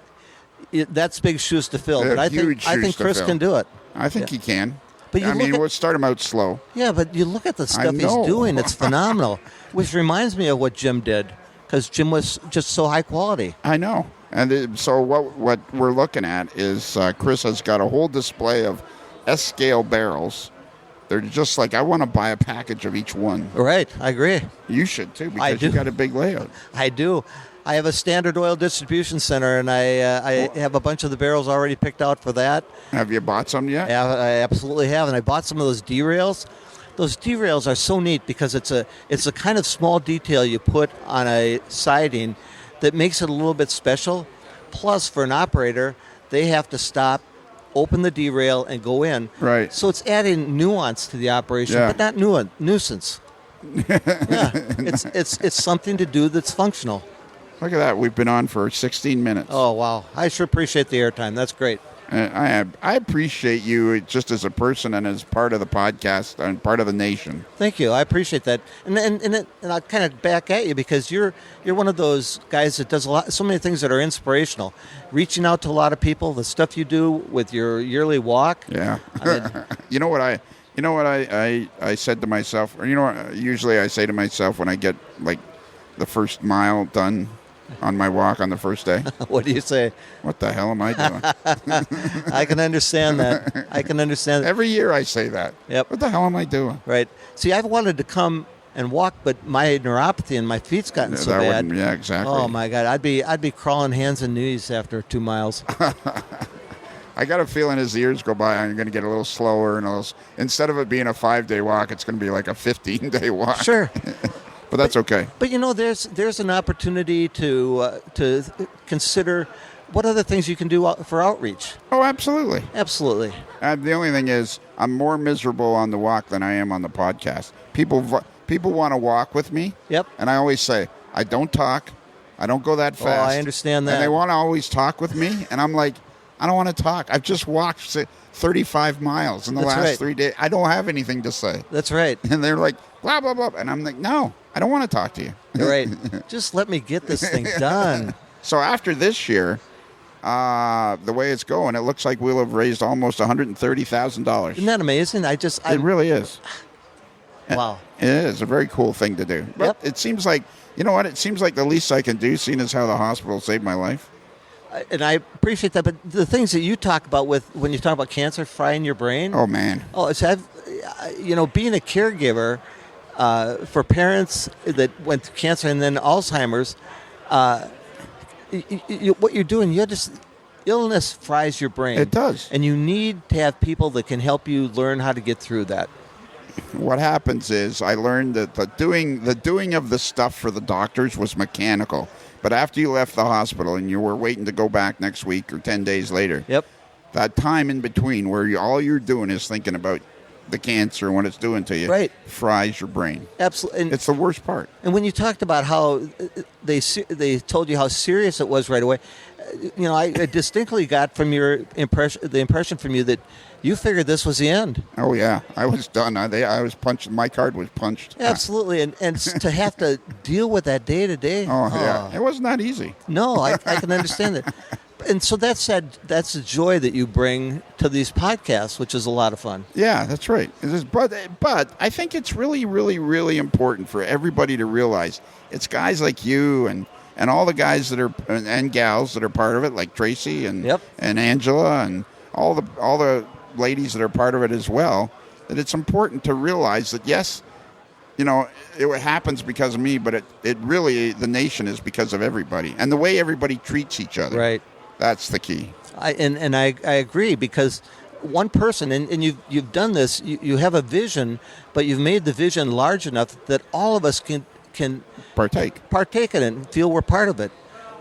Speaker 6: that's big shoes to fill. But I think Chris can do it.
Speaker 3: I think he can.
Speaker 6: But
Speaker 3: we'll start him out slow.
Speaker 6: Yeah, but you look at the stuff he's doing. It's phenomenal. Which reminds me of what Jim did, because Jim was just so high quality.
Speaker 3: I know. And so what we're looking at is Chris has got a whole display of S-scale barrels. They're just like, I want to buy a package of each one.
Speaker 6: Right, I agree.
Speaker 3: You should, too, because you've got a big layout.
Speaker 6: I do. I have a Standard Oil distribution center, and I have a bunch of the barrels already picked out for that.
Speaker 3: Have you bought some yet?
Speaker 6: Yeah, I absolutely have, and I bought some of those derails. Those derails are so neat because it's a kind of small detail you put on a siding that makes it a little bit special. Plus, for an operator, they have to stop, open the derail, and go in.
Speaker 3: Right.
Speaker 6: So it's adding nuance to the operation, but not nuisance. Yeah, it's something to do that's functional.
Speaker 3: Look at that. We've been on for 16 minutes.
Speaker 6: Oh, wow. I sure appreciate the airtime. That's great.
Speaker 3: I appreciate you just as a person and as part of the podcast and part of the nation.
Speaker 6: Thank you. I appreciate that. And I'll kind of back at you because you're one of those guys that does so many things that are inspirational. Reaching out to a lot of people, the stuff you do with your yearly walk.
Speaker 3: Yeah.
Speaker 6: I mean,
Speaker 3: You know what I said to myself, or usually I say to myself when I get like the first mile done on my walk on the first day.
Speaker 6: What do you say?
Speaker 3: What the hell am I doing?
Speaker 6: I can understand that.
Speaker 3: Every year I say that.
Speaker 6: Yep.
Speaker 3: What the hell am I doing?
Speaker 6: Right. See, I've wanted to come and walk, but my neuropathy and my feet's gotten so bad.
Speaker 3: Yeah, exactly.
Speaker 6: Oh my God, I'd be crawling hands and knees after 2 miles.
Speaker 3: I got a feeling as the years go by, I'm going to get a little slower and instead of it being a 5-day walk, it's going to be like a 15-day walk.
Speaker 6: Sure.
Speaker 3: But that's okay.
Speaker 6: But there's an opportunity to consider what other things you can do for outreach.
Speaker 3: Oh, absolutely.
Speaker 6: Absolutely.
Speaker 3: The only thing is, I'm more miserable on the walk than I am on the podcast. People want to walk with me.
Speaker 6: Yep.
Speaker 3: And I always say, I don't talk. I don't go that fast.
Speaker 6: Oh, I understand that.
Speaker 3: And they want to always talk with me, and I'm like, I don't want to talk. I've just walked 35 miles in the last 3 days. I don't have anything to say.
Speaker 6: That's right.
Speaker 3: And they're like, blah, blah, blah. And I'm like, no, I don't want to talk to you.
Speaker 6: You're right. Just let me get this thing done.
Speaker 3: So after this year, the way it's going, it looks like we'll have raised almost $130,000.
Speaker 6: Isn't that amazing?
Speaker 3: It really is.
Speaker 6: Wow.
Speaker 3: It is a very cool thing to do. But It seems like, it seems like the least I can do, seeing as how the hospital saved my life.
Speaker 6: And I appreciate that, but the things that you talk about when you talk about cancer frying your brain.
Speaker 3: Oh man!
Speaker 6: Oh, it's being a caregiver for parents that went through cancer and then Alzheimer's. What you're doing, illness fries your brain.
Speaker 3: It does,
Speaker 6: and you need to have people that can help you learn how to get through that.
Speaker 3: What happens is, I learned that the doing of the stuff for the doctors was mechanical. But after you left the hospital and you were waiting to go back next week or 10 days later, that time in between where all you're doing is thinking about the cancer and what it's doing to you, fries your brain.
Speaker 6: Absolutely. And
Speaker 3: it's the worst part.
Speaker 6: And when you talked about how they told you how serious it was right away, I distinctly got from the impression from you that you figured this was the end.
Speaker 3: Oh, yeah. I was done. I was punched. My card was punched.
Speaker 6: Absolutely. And to have to deal with that day to day.
Speaker 3: Oh, yeah. It was not easy.
Speaker 6: No, I can understand that. And so that said, that's the joy that you bring to these podcasts, which is a lot of fun.
Speaker 3: Yeah, that's right. But I think it's really, really, really important for everybody to realize it's guys like you and all the guys that are and gals that are part of it, like Tracy and Angela and all the ladies that are part of it as well, that it's important to realize that, yes, it happens because of me, but it really, the nation is because of everybody. And the way everybody treats each other.
Speaker 6: Right.
Speaker 3: That's the key.
Speaker 6: I agree, because one person, and you've done this, you have a vision, but you've made the vision large enough that all of us can partake in it and feel we're part of it.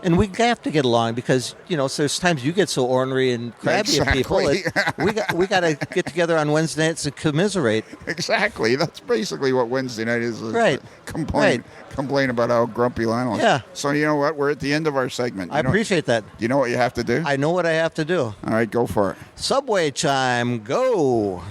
Speaker 6: And we have to get along because, there's times you get so ornery and crabby at people. We got to get together on Wednesday nights and commiserate.
Speaker 3: Exactly. That's basically what Wednesday night is.
Speaker 6: Right.
Speaker 3: Complain about how grumpy Lionel is.
Speaker 6: Yeah.
Speaker 3: So you know what? We're at the end of our segment.
Speaker 6: I appreciate that.
Speaker 3: Do you know what you have to do?
Speaker 6: I know what I have to do.
Speaker 3: All right, go for it.
Speaker 6: Subway chime, go.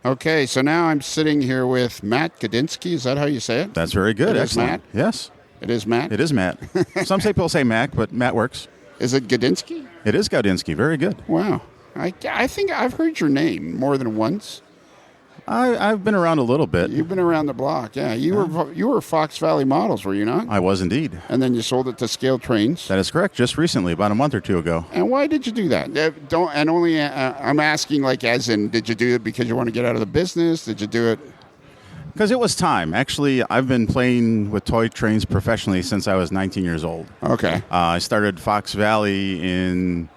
Speaker 3: Okay, so now I'm sitting here with Matt Gadinsky. Is that how you say it?
Speaker 7: That's very good.
Speaker 3: It
Speaker 7: Excellent.
Speaker 3: Is Matt?
Speaker 7: Yes.
Speaker 3: It is Matt?
Speaker 7: It is Matt. Some people say Mac, but Matt works.
Speaker 3: Is it Gadinsky?
Speaker 7: It is Gadinsky. Very good.
Speaker 3: Wow. I think I've heard your name more than once.
Speaker 7: I've been around a little bit.
Speaker 3: You've been around the block, yeah. You were Fox Valley Models, were you not?
Speaker 7: I was indeed.
Speaker 3: And then you sold it to Scale Trains.
Speaker 7: That is correct. Just recently, about a month or two ago.
Speaker 3: And why did you do that? I'm asking, like, as in, did you do it because you want to get out of the business? Did you do it?
Speaker 7: Because it was time. Actually, I've been playing with toy trains professionally since I was 19 years old.
Speaker 3: Okay.
Speaker 7: I started Fox Valley in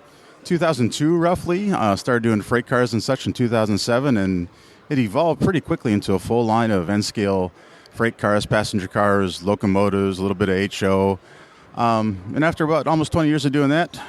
Speaker 7: 2002, roughly. Started doing freight cars and such in 2007, and it evolved pretty quickly into a full line of N-scale freight cars, passenger cars, locomotives, a little bit of HO. And after about almost 20 years of doing that,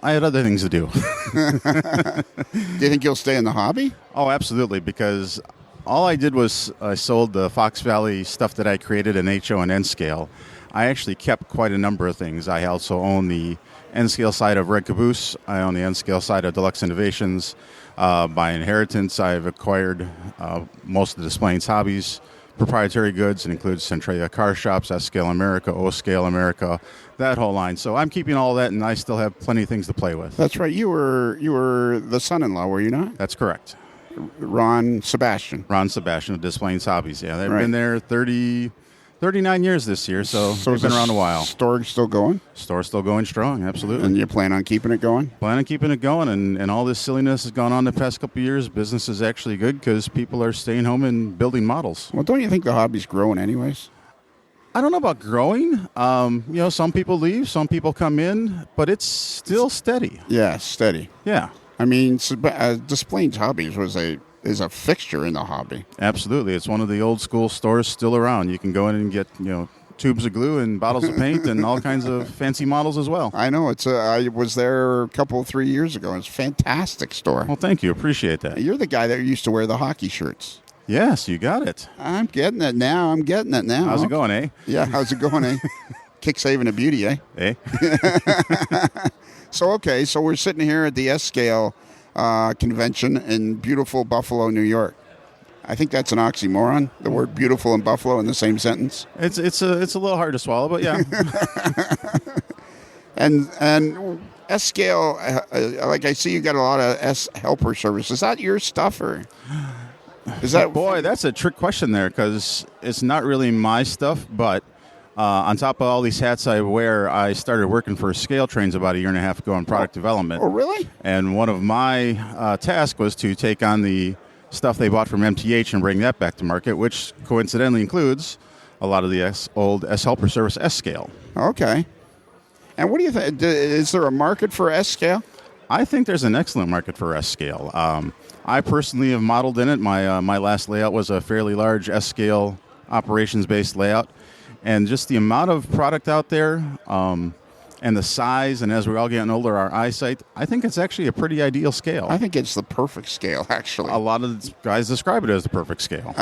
Speaker 7: I had other things to do.
Speaker 3: Do you think you'll stay in the hobby?
Speaker 7: Oh, absolutely, because all I did was I sold the Fox Valley stuff that I created in HO and N-scale. I actually kept quite a number of things. I also own the N-scale side of Red Caboose. I own the N-scale side of Deluxe Innovations. By inheritance, I've acquired most of the Displays Hobbies proprietary goods. It includes Centralia Car Shops, S-Scale America, O-Scale America, that whole line. So I'm keeping all that, and I still have plenty of things to play with.
Speaker 3: That's right. You were the son-in-law, were you not?
Speaker 7: That's correct.
Speaker 3: Ron Sebastian
Speaker 7: of Displays Hobbies. Yeah, they've
Speaker 3: Right.
Speaker 7: been there 39 years this year, so they've
Speaker 3: is
Speaker 7: been
Speaker 3: the
Speaker 7: around a while.
Speaker 3: Storage still going?
Speaker 7: Store's still going strong, absolutely.
Speaker 3: And you plan on keeping it going?
Speaker 7: Plan on keeping it going, and all this silliness has gone on the past couple of years. Business is actually good because people are staying home and building models.
Speaker 3: Well, don't you think the hobby's growing anyways?
Speaker 7: I don't know about growing. Some people leave, some people come in, but it's still steady.
Speaker 3: Yeah, steady.
Speaker 7: Yeah,
Speaker 3: I mean, Displays Hobbies is a fixture in the hobby.
Speaker 7: absolutely. It's one of the old school stores still around. You can go in and get, tubes of glue and bottles of paint and all kinds of fancy models as well.
Speaker 3: I know. I was there 3 years ago. It's a fantastic store.
Speaker 7: Well, thank you. Appreciate that.
Speaker 3: You're the guy that used to wear the hockey shirts.
Speaker 7: Yes, you got it.
Speaker 3: I'm getting it now.
Speaker 7: How's it going, eh?
Speaker 3: Yeah, how's it going, eh? Kick saving a beauty, eh?
Speaker 7: Eh?
Speaker 3: So we're sitting here at the S-Scale convention in beautiful Buffalo, New York. I think that's an oxymoron, the word beautiful and Buffalo in the same sentence.
Speaker 7: It's a little hard to swallow, but yeah.
Speaker 3: And S-Scale, like I see you got a lot of S-Helper service. Is that your stuff, or is that...
Speaker 7: Boy, that's a trick question there, because it's not really my stuff, but on top of all these hats I wear, I started working for Scale Trains about a year and a half ago in product development.
Speaker 3: Oh, really?
Speaker 7: And one of my tasks was to take on the stuff they bought from MTH and bring that back to market, which coincidentally includes a lot of the old S-Helper service S-Scale.
Speaker 3: Okay. And what do you think? Is there a market for S-Scale?
Speaker 7: I think there's an excellent market for S-Scale. I personally have modeled in it. My last layout was a fairly large S-Scale operations-based layout. And just the amount of product out there and the size, and as we're all getting older, our eyesight, I think it's actually a pretty ideal scale.
Speaker 3: I think it's the perfect scale, actually.
Speaker 7: A lot of the guys describe it as the perfect scale.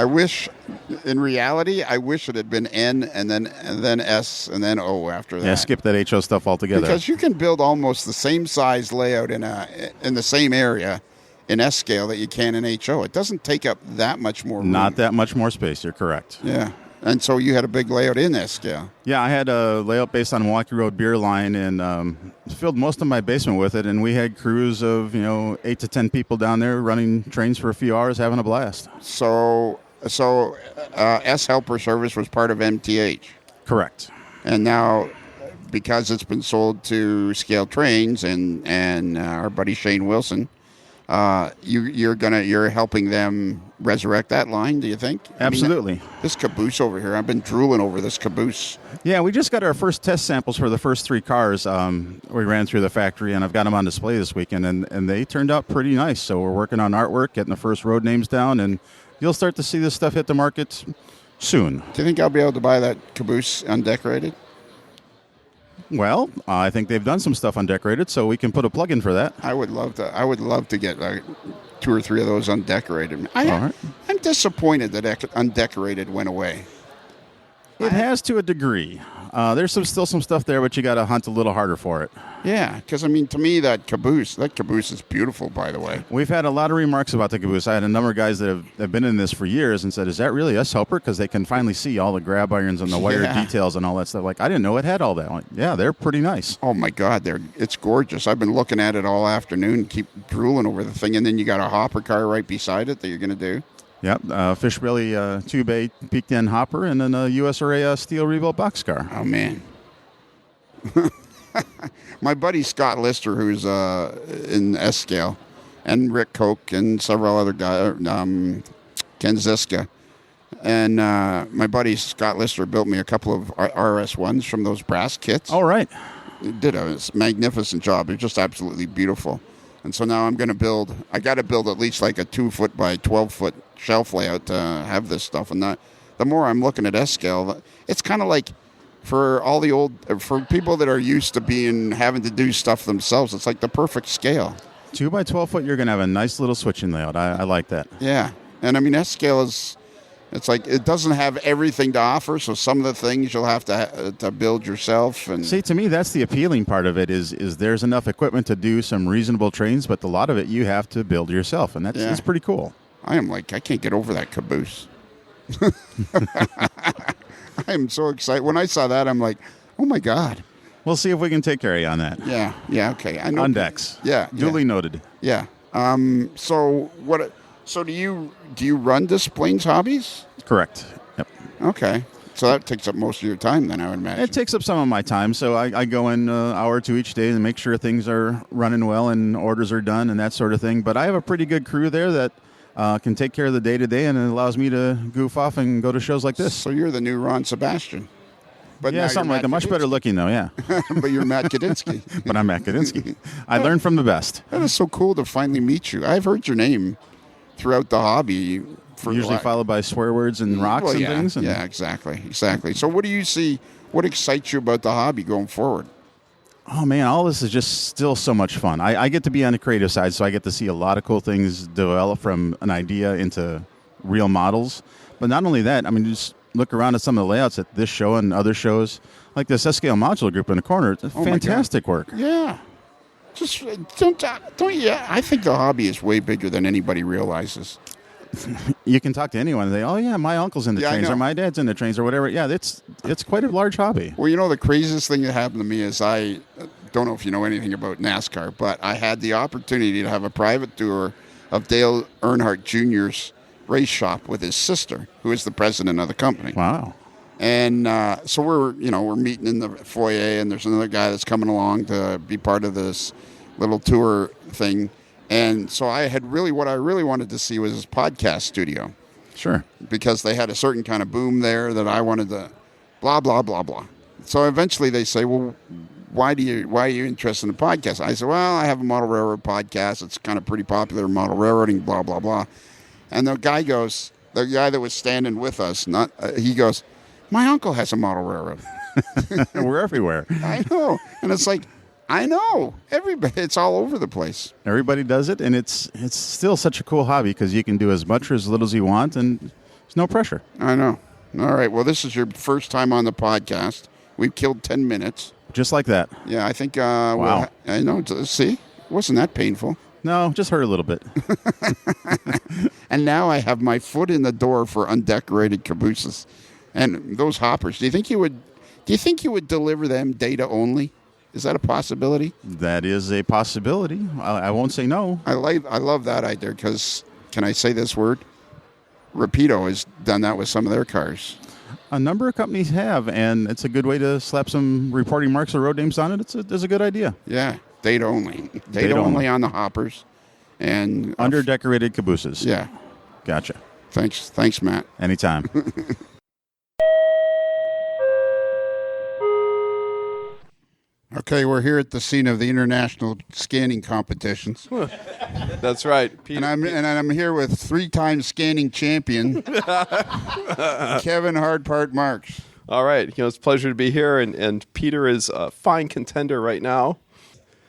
Speaker 3: In reality, I wish it had been N and then S and then O after that.
Speaker 7: Yeah, skip that HO stuff altogether.
Speaker 3: Because you can build almost the same size layout in the same area in S-Scale that you can in HO. It doesn't take up that much more room.
Speaker 7: Not that much more space, you're correct.
Speaker 3: Yeah. And so you had a big layout in S-Scale.
Speaker 7: Yeah, I had a layout based on Milwaukee Road Beer Line and filled most of my basement with it. And we had crews of 8 to 10 people down there running trains for a few hours, having a blast.
Speaker 3: So S-Helper service was part of MTH.
Speaker 7: Correct.
Speaker 3: And now, because it's been sold to Scale Trains and our buddy Shane Wilson, you're helping them resurrect that line, do you think?
Speaker 7: Absolutely.
Speaker 3: This caboose over here, I've been drooling over this caboose.
Speaker 7: Yeah, we just got our first test samples for the first 3 cars. We ran through the factory, and I've got them on display this weekend, and they turned out pretty nice. So we're working on artwork, getting the first road names down, and you'll start to see this stuff hit the market soon.
Speaker 3: Do you think I'll be able to buy that caboose undecorated?
Speaker 7: Well, I think they've done some stuff undecorated, so we can put a plug in for that.
Speaker 3: I would love to get 2 or 3 of those undecorated.
Speaker 7: All right.
Speaker 3: I'm disappointed that undecorated went away.
Speaker 7: It has to a degree. There's still some stuff there, but you got to hunt a little harder for it.
Speaker 3: Yeah, because, to me, that caboose is beautiful, by the way.
Speaker 7: We've had a lot of remarks about the caboose. I had a number of guys that have been in this for years and said, is that really S-Helper? Because they can finally see all the grab irons and the wire details and all that stuff. Like, I didn't know it had all that. Like, yeah, they're pretty nice.
Speaker 3: Oh, my God, it's gorgeous. I've been looking at it all afternoon, keep drooling over the thing, and then you got a hopper car right beside it that you're going to do.
Speaker 7: Yep, fish belly 2-bay peaked end hopper, and then a USRA steel rebuilt boxcar.
Speaker 3: Oh, man. My buddy Scott Lister, who's in S-Scale, and Rick Koch and several other guys, Ken Ziska. And my buddy Scott Lister built me a couple of RS1s from those brass kits.
Speaker 7: All right.
Speaker 3: He did a magnificent job. It's just absolutely beautiful. And so now I got to build at least like a 2-foot by 12-foot shelf layout to have this stuff. And the more I'm looking at S-Scale, it's kind of like for people that are used to having to do stuff themselves, it's like the perfect scale.
Speaker 7: 2 by 12 foot, you're going to have a nice little switching layout. I like that.
Speaker 3: Yeah. And S-Scale It's like it doesn't have everything to offer, so some of the things you'll have to build yourself. And
Speaker 7: see, to me, that's the appealing part of it. Is there's enough equipment to do some reasonable trains, but a lot of it you have to build yourself, and that's pretty cool.
Speaker 3: I can't get over that caboose. I am so excited. When I saw that, I'm like, oh my God.
Speaker 7: We'll see if we can take care of you on that.
Speaker 3: Yeah, okay. I know.
Speaker 7: On decks.
Speaker 3: Yeah.
Speaker 7: Duly noted.
Speaker 3: Yeah. So what? So do you run Des Plaines Hobbies?
Speaker 7: Correct. Yep.
Speaker 3: Okay. So that takes up most of your time then, I would imagine.
Speaker 7: It takes up some of my time. So I go in an hour or two each day and make sure things are running well and orders are done and that sort of thing. But I have a pretty good crew there that can take care of the day-to-day, and it allows me to goof off and go to shows like this.
Speaker 3: So you're the new Ron Sebastian. But
Speaker 7: yeah, something like that. Much better looking, though, yeah.
Speaker 3: But you're Matt Kadinsky.
Speaker 7: But I'm Matt Kadinsky. I learned from the best.
Speaker 3: That is so cool to finally meet you. I've heard your name throughout the hobby.
Speaker 7: Usually followed by swear words and rocks and things. And
Speaker 3: yeah, exactly. So what do you see, what excites you about the hobby going forward?
Speaker 7: Oh, man, all this is just still so much fun. I get to be on the creative side, so I get to see a lot of cool things develop from an idea into real models. But not only that, I mean, just look around at some of the layouts at this show and other shows, like this S-Scale modular group in the corner. It's fantastic work.
Speaker 3: Yeah. Just don't you? I think the hobby is way bigger than anybody realizes.
Speaker 7: You can talk to anyone and say, oh, yeah, my uncle's in the trains or my dad's in the trains or whatever. Yeah, it's quite a large hobby.
Speaker 3: Well, you know, the craziest thing that happened to me is I don't know if you know anything about NASCAR, but I had the opportunity to have a private tour of Dale Earnhardt Jr.'s race shop with his sister, who is the president of the company.
Speaker 7: Wow.
Speaker 3: And so we're meeting in the foyer, and there's another guy that's coming along to be part of this little tour thing. And so what I really wanted to see was his podcast studio.
Speaker 7: Sure.
Speaker 3: Because they had a certain kind of boom there that I wanted to blah, blah, blah, blah. So eventually they say, well, why are you interested in a podcast? I said, well, I have a model railroad podcast. It's kind of pretty popular, model railroading, blah, blah, blah. And the guy that was standing with us, he goes, my uncle has a model railroad.
Speaker 7: We're everywhere.
Speaker 3: I know. And it's like, I know. Everybody, it's all over the place.
Speaker 7: Everybody does it, and it's still such a cool hobby because you can do as much or as little as you want, and there's no pressure.
Speaker 3: I know. All right. Well, this is your first time on the podcast. We've killed 10 minutes.
Speaker 7: Just like that.
Speaker 3: Yeah, I think...
Speaker 7: wow.
Speaker 3: I know. See? Wasn't that painful?
Speaker 7: No, just hurt a little bit.
Speaker 3: And now I have my foot in the door for undecorated cabooses. And those hoppers, do you think you would deliver them data only? Is that a possibility?
Speaker 7: That is a possibility. I won't say no.
Speaker 3: I love that idea because, can I say this word? Rapido has done that with some of their cars.
Speaker 7: A number of companies have, and it's a good way to slap some reporting marks or road names on it. It's a good idea.
Speaker 3: Yeah, data only. Data only on the hoppers. And
Speaker 7: under-decorated cabooses.
Speaker 3: Yeah.
Speaker 7: Gotcha.
Speaker 3: Thanks, Matt.
Speaker 7: Anytime.
Speaker 3: Okay, we're here at the scene of the international scanning competitions.
Speaker 8: That's right.
Speaker 3: Peter, and I'm here with 3-time scanning champion Kevin Hardpart Marks.
Speaker 8: All right, it's a pleasure to be here, and Peter is a fine contender right now.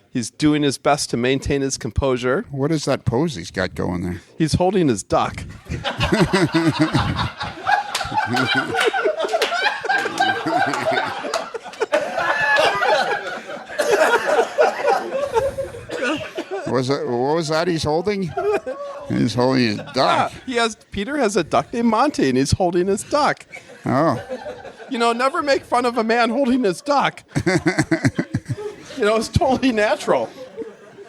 Speaker 8: He's doing his best to maintain his composure.
Speaker 3: What is that pose he's got going there?
Speaker 8: He's holding his duck.
Speaker 3: What was that he's holding? He's holding his duck.
Speaker 8: Peter has a duck named Monty, and he's holding his duck.
Speaker 3: Oh.
Speaker 8: Never make fun of a man holding his duck. It's totally natural.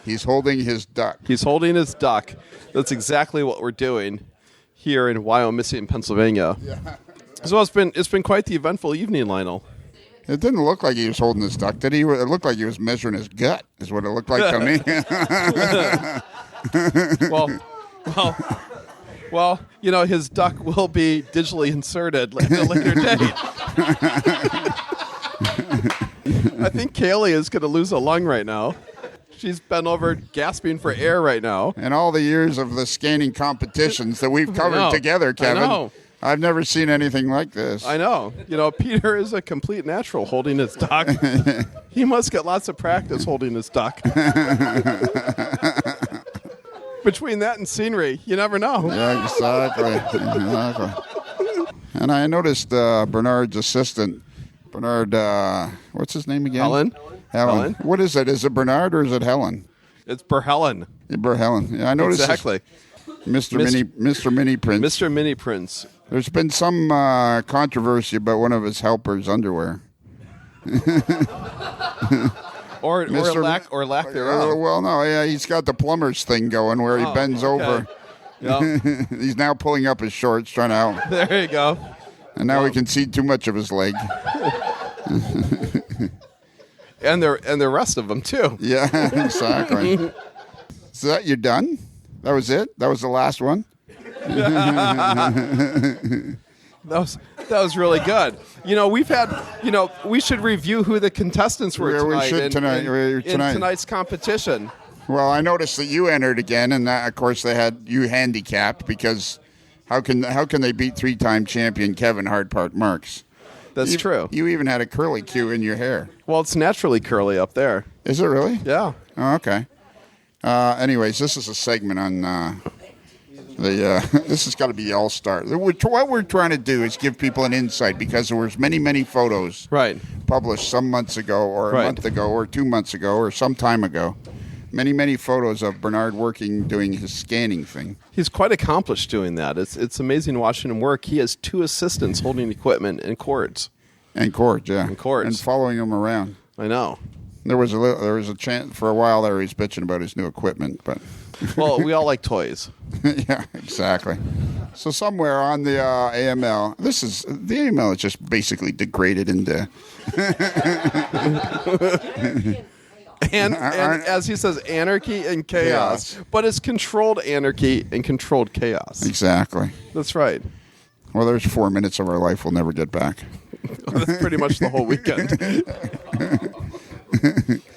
Speaker 3: He's holding his duck.
Speaker 8: He's holding his duck. That's exactly what we're doing here in Wyomissing, Pennsylvania. Yeah. So it's been quite the eventful evening, Lionel.
Speaker 3: It didn't look like he was holding his duck, did he? It looked like he was measuring his gut, is what it looked like to me.
Speaker 8: Well, his duck will be digitally inserted at a later date. I think Kaylee is going to lose a lung right now. She's bent over gasping for air right now.
Speaker 3: In all the years of the scanning competitions that we've covered together, Kevin, I've never seen anything like this.
Speaker 8: I know. Peter is a complete natural holding his duck. He must get lots of practice holding his duck. Between that and scenery, you never know.
Speaker 3: Yeah, exactly. And I noticed Bernard's assistant, Bernard, what's his name again? Helen. What is it? Is it Bernard or is it Helen?
Speaker 8: It's Berhelen.
Speaker 3: Berhelen. Yeah, I noticed.
Speaker 8: Exactly.
Speaker 3: Mr. Mini Prince.
Speaker 8: Mr. Mini Prince.
Speaker 3: There's been some controversy about one of his helpers' underwear.
Speaker 8: or lack thereof.
Speaker 3: Well, no, yeah, he's got the plumber's thing going where he bends over.
Speaker 8: Yep.
Speaker 3: He's now pulling up his shorts, trying to help.
Speaker 8: There you go.
Speaker 3: And now we can see too much of his leg.
Speaker 8: and the rest of them too.
Speaker 3: Yeah, exactly. So that you're done? That was it? That was the last one?
Speaker 8: That was really good. We've had, we should review who the contestants were tonight.
Speaker 3: We should tonight.
Speaker 8: In tonight's competition.
Speaker 3: Well, I noticed that you entered again, and that, of course, they had you handicapped because how can they beat 3-time champion Kevin Hardpart Marks?
Speaker 8: That's true.
Speaker 3: You even had a curly Q in your hair.
Speaker 8: Well, it's naturally curly up there.
Speaker 3: Is it really?
Speaker 8: Yeah.
Speaker 3: Oh, okay. Anyways, this is a segment on this has got to be the All-Star. What we're trying to do is give people an insight because there was many photos published some months ago or a month ago or 2 months ago or some time ago. Many photos of Bernard doing his scanning thing.
Speaker 8: He's quite accomplished doing that. It's amazing watching him work. He has 2 assistants holding equipment and cords.
Speaker 3: And cords, yeah.
Speaker 8: And cords.
Speaker 3: And following him around.
Speaker 8: I know.
Speaker 3: There was a chance for a while there he's bitching about his new equipment, but
Speaker 8: well, we all like toys.
Speaker 3: Yeah, exactly. So somewhere on the AML, the AML is just basically degraded into
Speaker 8: and as he says, anarchy and chaos. But it's controlled anarchy and controlled chaos.
Speaker 3: Exactly.
Speaker 8: That's right.
Speaker 3: Well, there's 4 minutes of our life we'll never get back.
Speaker 8: That's pretty much the whole weekend.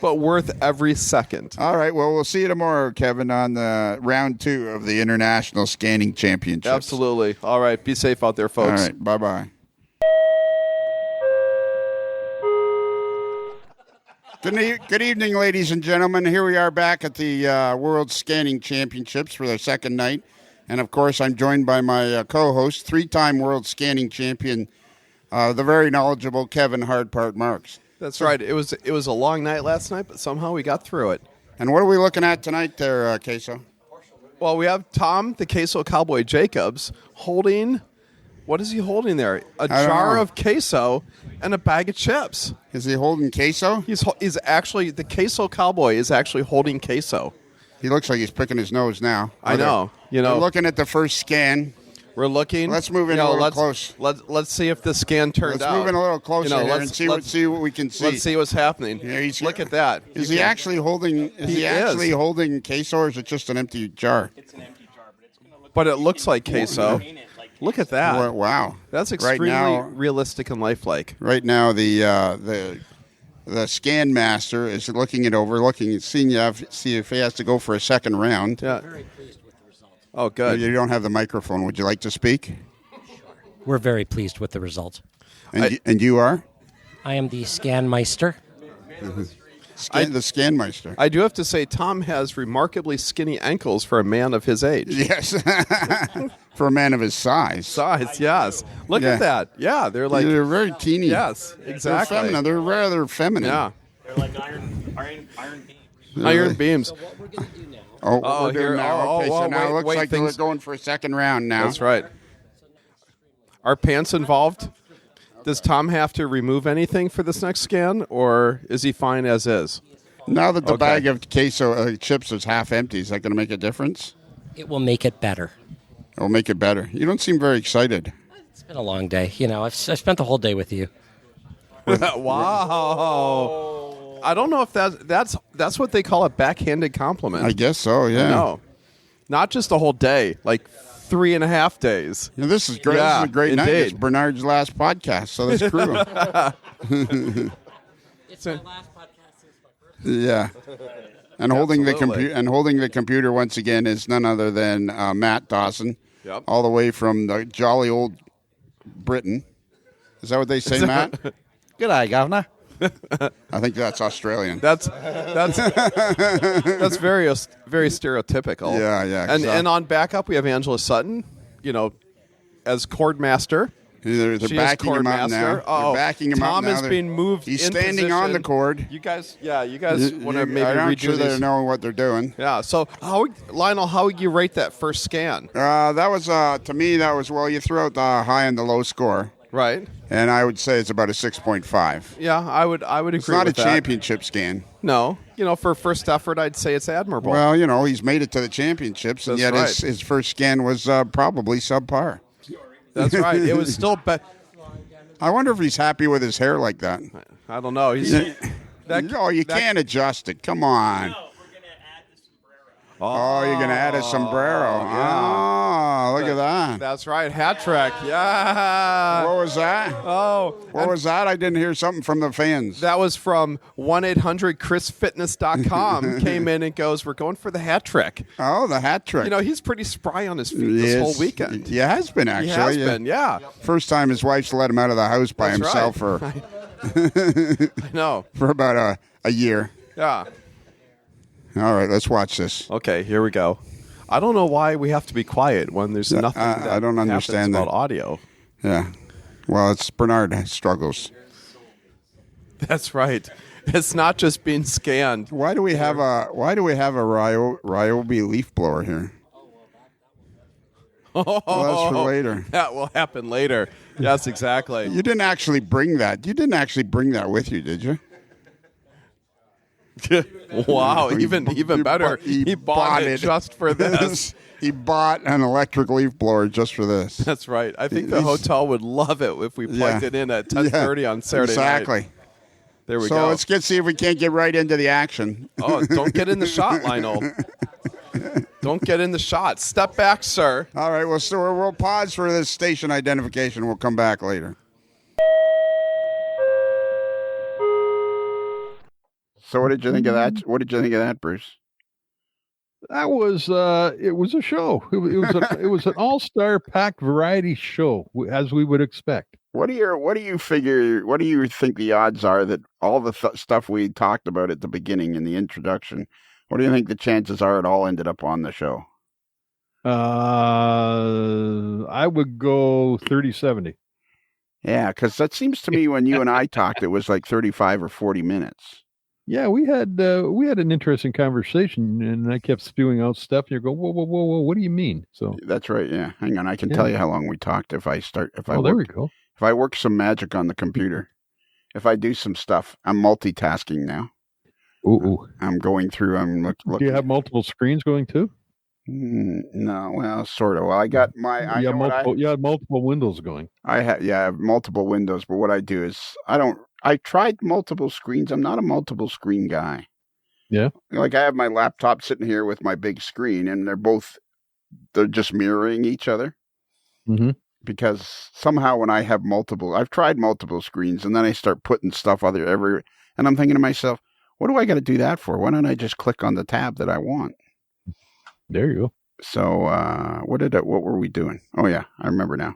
Speaker 8: But worth every second.
Speaker 3: All right. Well, we'll see you tomorrow, Kevin, on the round 2 of the International Scanning Championships.
Speaker 8: Absolutely. All right. Be safe out there, folks.
Speaker 3: All right. Bye-bye. Good evening, ladies and gentlemen. Here we are back at the World Scanning Championships for their second night. And, of course, I'm joined by my co-host, 3-time World Scanning Champion, the very knowledgeable Kevin Hardpart Marks.
Speaker 8: That's right. It was a long night last night, but somehow we got through it.
Speaker 3: And what are we looking at tonight there, Queso?
Speaker 8: Well, we have Tom, the Queso Cowboy Jacobs, holding... What is he holding there? A jar of queso and a bag of chips.
Speaker 3: Is he holding queso?
Speaker 8: He's actually... The Queso Cowboy is actually holding queso.
Speaker 3: He looks like he's picking his nose now.
Speaker 8: I know.
Speaker 3: We're looking at the first scan.
Speaker 8: We're looking.
Speaker 3: Let's move in a little close.
Speaker 8: Let's see if the scan turned out.
Speaker 3: Let's move in a little closer here and see what we can see.
Speaker 8: Let's see what's happening.
Speaker 3: Yeah,
Speaker 8: look at that.
Speaker 3: Is he actually holding? Is he actually holding queso, or is it just an empty jar?
Speaker 9: It's an empty jar, but it's going to look.
Speaker 8: But it looks like queso. Look at that.
Speaker 3: Wow,
Speaker 8: that's extremely realistic and lifelike.
Speaker 3: Right now, the scan master is looking it over, see if he has to go for a second round.
Speaker 8: Yeah.
Speaker 5: Very pleased with the result.
Speaker 8: Oh, good.
Speaker 3: You don't have the microphone. Would you like to speak?
Speaker 5: Sure. We're very pleased with the result.
Speaker 3: And you are?
Speaker 5: I am the Scan Meister.
Speaker 3: The Scan Meister.
Speaker 8: I do have to say, Tom has remarkably skinny ankles for a man of his age.
Speaker 3: Yes. For a man of his size.
Speaker 8: Yes. Look at that. Yeah, they're
Speaker 3: very teeny.
Speaker 8: Yes, exactly.
Speaker 3: They're rather feminine.
Speaker 8: Yeah.
Speaker 9: They're like iron beams.
Speaker 8: Iron beams.
Speaker 5: So what we're going to do now.
Speaker 3: We're doing now. Okay, so now it looks like we're going for a second round now.
Speaker 8: That's right. Are pants involved? Does Tom have to remove anything for this next scan, or is he fine as is?
Speaker 3: Now that the bag of queso chips is half empty, is that going to make a difference?
Speaker 5: It will make it better.
Speaker 3: It will make it better. You don't seem very excited.
Speaker 5: It's been a long day. I've spent the whole day with you.
Speaker 8: Wow. I don't know if that's what they call a backhanded compliment.
Speaker 3: I guess so, yeah.
Speaker 8: No. Not just a whole day, like 3.5 days.
Speaker 3: Yeah, this is great. This is a great night. It's Bernard's last podcast, so that's true.
Speaker 5: It's my last podcast since my birthday.
Speaker 3: Yeah. And holding the computer once again is none other than Matt Dawson, all the way from the jolly old Britain. Is that what they say, Matt?
Speaker 2: Good eye, Governor.
Speaker 3: I think that's Australian.
Speaker 8: That's very stereotypical.
Speaker 3: Yeah.
Speaker 8: And on backup we have Angela Sutton, as chord master.
Speaker 3: They're
Speaker 8: She is
Speaker 3: backing him up now.
Speaker 8: Cordmaster. Oh,
Speaker 3: They're backing him
Speaker 8: Tom
Speaker 3: up now.
Speaker 8: is being moved.
Speaker 3: He's
Speaker 8: in
Speaker 3: standing on the
Speaker 8: position.
Speaker 3: cord.
Speaker 8: You guys want to maybe
Speaker 3: I'm
Speaker 8: redo
Speaker 3: sure they
Speaker 8: these?
Speaker 3: know what they're doing.
Speaker 8: Yeah. So, Lionel, how would you rate that first scan?
Speaker 3: That was to me. That was you threw out the high and the low score,
Speaker 8: Right.
Speaker 3: and I would say it's about a 6.5.
Speaker 8: Yeah, I would agree.
Speaker 3: It's not
Speaker 8: with
Speaker 3: a
Speaker 8: that.
Speaker 3: championship scan.
Speaker 8: No, for first effort, I'd say it's admirable.
Speaker 3: Well, he's made it to the championships, and
Speaker 8: That's
Speaker 3: yet
Speaker 8: right.
Speaker 3: his first scan was probably subpar.
Speaker 8: That's right. It was still.
Speaker 3: I wonder if he's happy with his hair like that.
Speaker 8: I don't know. You
Speaker 3: can't adjust it. Come on. Oh, you're going to add a sombrero.
Speaker 8: Yeah.
Speaker 3: Oh, look at that.
Speaker 8: That's right. Hat trick. Yeah.
Speaker 3: What was that?
Speaker 8: Oh.
Speaker 3: What was that? I didn't hear something from the fans.
Speaker 8: That was from 1-800-ChrisFitness.com. Came in and goes, we're going for the hat trick.
Speaker 3: Oh, the hat trick.
Speaker 8: He's pretty spry on his feet this whole weekend.
Speaker 3: He has been, actually.
Speaker 8: He has been, yeah.
Speaker 3: First time his wife's let him out of the house by
Speaker 8: That's
Speaker 3: himself
Speaker 8: right. I know.
Speaker 3: for about a year.
Speaker 8: Yeah.
Speaker 3: All right, let's watch this.
Speaker 8: Okay, here we go. I don't know why we have to be quiet when there's nothing that
Speaker 3: I don't understand
Speaker 8: happens
Speaker 3: that.
Speaker 8: about audio.
Speaker 3: Yeah. Well, it's Bernard struggles.
Speaker 8: That's right. It's not just being scanned.
Speaker 3: Why do we have a Ryobi leaf blower here? Well, that's for later.
Speaker 8: That will happen later. Yes, exactly.
Speaker 3: You didn't actually bring that. You didn't actually bring that with you, did you?
Speaker 8: Wow, even better. He bought it just for this.
Speaker 3: He bought an electric leaf blower just for this.
Speaker 8: That's right. I think the hotel would love it if we plugged it in at 10:30 on Saturday
Speaker 3: exactly.
Speaker 8: night. There we
Speaker 3: go.
Speaker 8: go.
Speaker 3: So let's see if we can't get right into the action.
Speaker 8: Oh, don't get in the shot, Lionel. Don't get in the shot. Step back, sir.
Speaker 3: All right, we'll pause for this station identification. We'll come back later. So what did you think of that? What did you think of that, Bruce?
Speaker 4: That was it was a show. It was an all-star packed variety show, as we would expect.
Speaker 3: What do you think the odds are that all the stuff we talked about at the beginning in the introduction, what do you think the chances are it all ended up on the show?
Speaker 4: I would go 30-70.
Speaker 3: Yeah, because that seems to me when you and I talked, it was like 35 or 40 minutes.
Speaker 4: Yeah, we had an interesting conversation, and I kept spewing out stuff. And you go, whoa, what do you mean? So
Speaker 3: that's right. Yeah, hang on, I can tell you how long we talked there we go. If I work some magic on the computer, if I do some stuff, I'm multitasking now.
Speaker 4: Ooh.
Speaker 3: I'm going through. I'm looking.
Speaker 4: Do you have multiple screens going too?
Speaker 3: No, well, sort of. Well, I got my.
Speaker 4: You had multiple windows going.
Speaker 3: I have multiple windows, but what I do is I tried multiple screens. I'm not a multiple screen guy.
Speaker 4: Yeah.
Speaker 3: Like I have my laptop sitting here with my big screen, and they're just mirroring each other.
Speaker 4: Mm-hmm.
Speaker 3: Because somehow when I have I've tried multiple screens, and then I start putting stuff everywhere, and I'm thinking to myself, what do I got to do that for? Why don't I just click on the tab that I want?
Speaker 4: There you go.
Speaker 3: So what were we doing? Oh yeah, I remember now.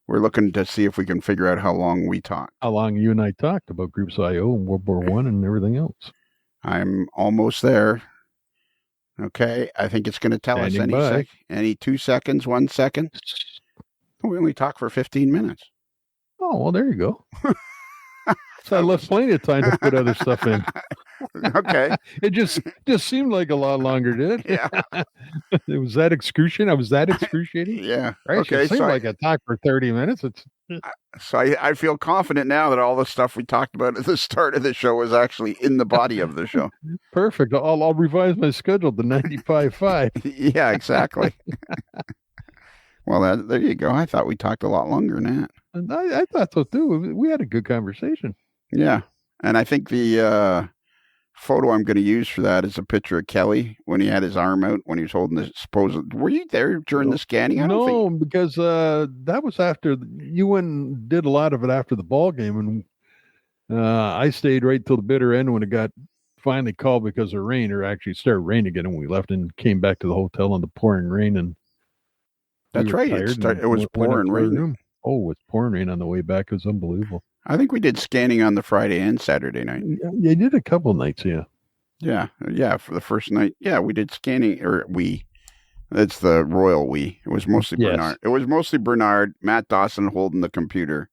Speaker 3: We're looking to see if we can figure out how long we talked.
Speaker 4: How long you and I talked about Groups I.O. and World War I and everything else.
Speaker 3: I'm almost there. Okay, I think it's going to tell us any 2 seconds, 1 second. We only talk for 15 minutes.
Speaker 4: Oh, well, there you go. So I left plenty of time to put other stuff in.
Speaker 3: Okay.
Speaker 4: It just seemed like a lot longer, did it?
Speaker 3: Yeah.
Speaker 4: Was that excruciating? Was that excruciating?
Speaker 3: Yeah.
Speaker 4: Right?
Speaker 3: Okay.
Speaker 4: It seemed like a talk for 30 minutes.
Speaker 3: So I feel confident now that all the stuff we talked about at the start of the show was actually in the body of the show.
Speaker 4: Perfect. I'll revise my schedule to 95.5.
Speaker 3: Yeah, exactly. Well, there you go. I thought we talked a lot longer than that.
Speaker 4: And I thought so too. We had a good conversation.
Speaker 3: Yeah. And I think the photo I'm going to use for that is a picture of Kelly when he had his arm out when he was holding the supposed. Were you there during the scanning?
Speaker 4: Because that was after you went and did a lot of it after the ball game, and I stayed right till the bitter end when it got finally called because of rain, or actually started raining again, and we left and came back to the hotel in the pouring rain. And
Speaker 3: that's right. It was pouring rain.
Speaker 4: Oh, it was pouring rain on the way back. It was unbelievable.
Speaker 3: I think we did scanning on the Friday and Saturday night.
Speaker 4: Yeah, you did a couple nights, yeah.
Speaker 3: Yeah, for the first night. Yeah, we did scanning, It's the royal we. It was mostly
Speaker 4: Yes.
Speaker 3: Bernard. It was mostly Bernard, Matt Dawson holding the computer,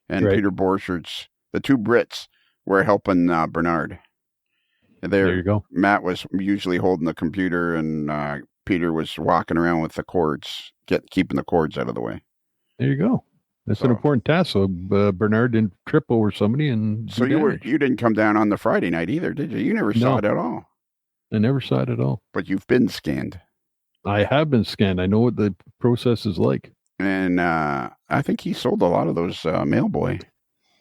Speaker 3: and
Speaker 4: Right.
Speaker 3: Peter Borchardt. The two Brits were helping Bernard.
Speaker 4: There you go.
Speaker 3: Matt was usually holding the computer, and Peter was walking around with the cords, keeping the cords out of the way.
Speaker 4: There you go. That's an important task. So Bernard didn't trip over somebody and
Speaker 3: So you didn't come down on the Friday night either, did you? You never saw it at all.
Speaker 4: I never saw it at all.
Speaker 3: But you've been scanned.
Speaker 4: I have been scanned. I know what the process is like.
Speaker 3: And I think he sold a lot of those Mailboy.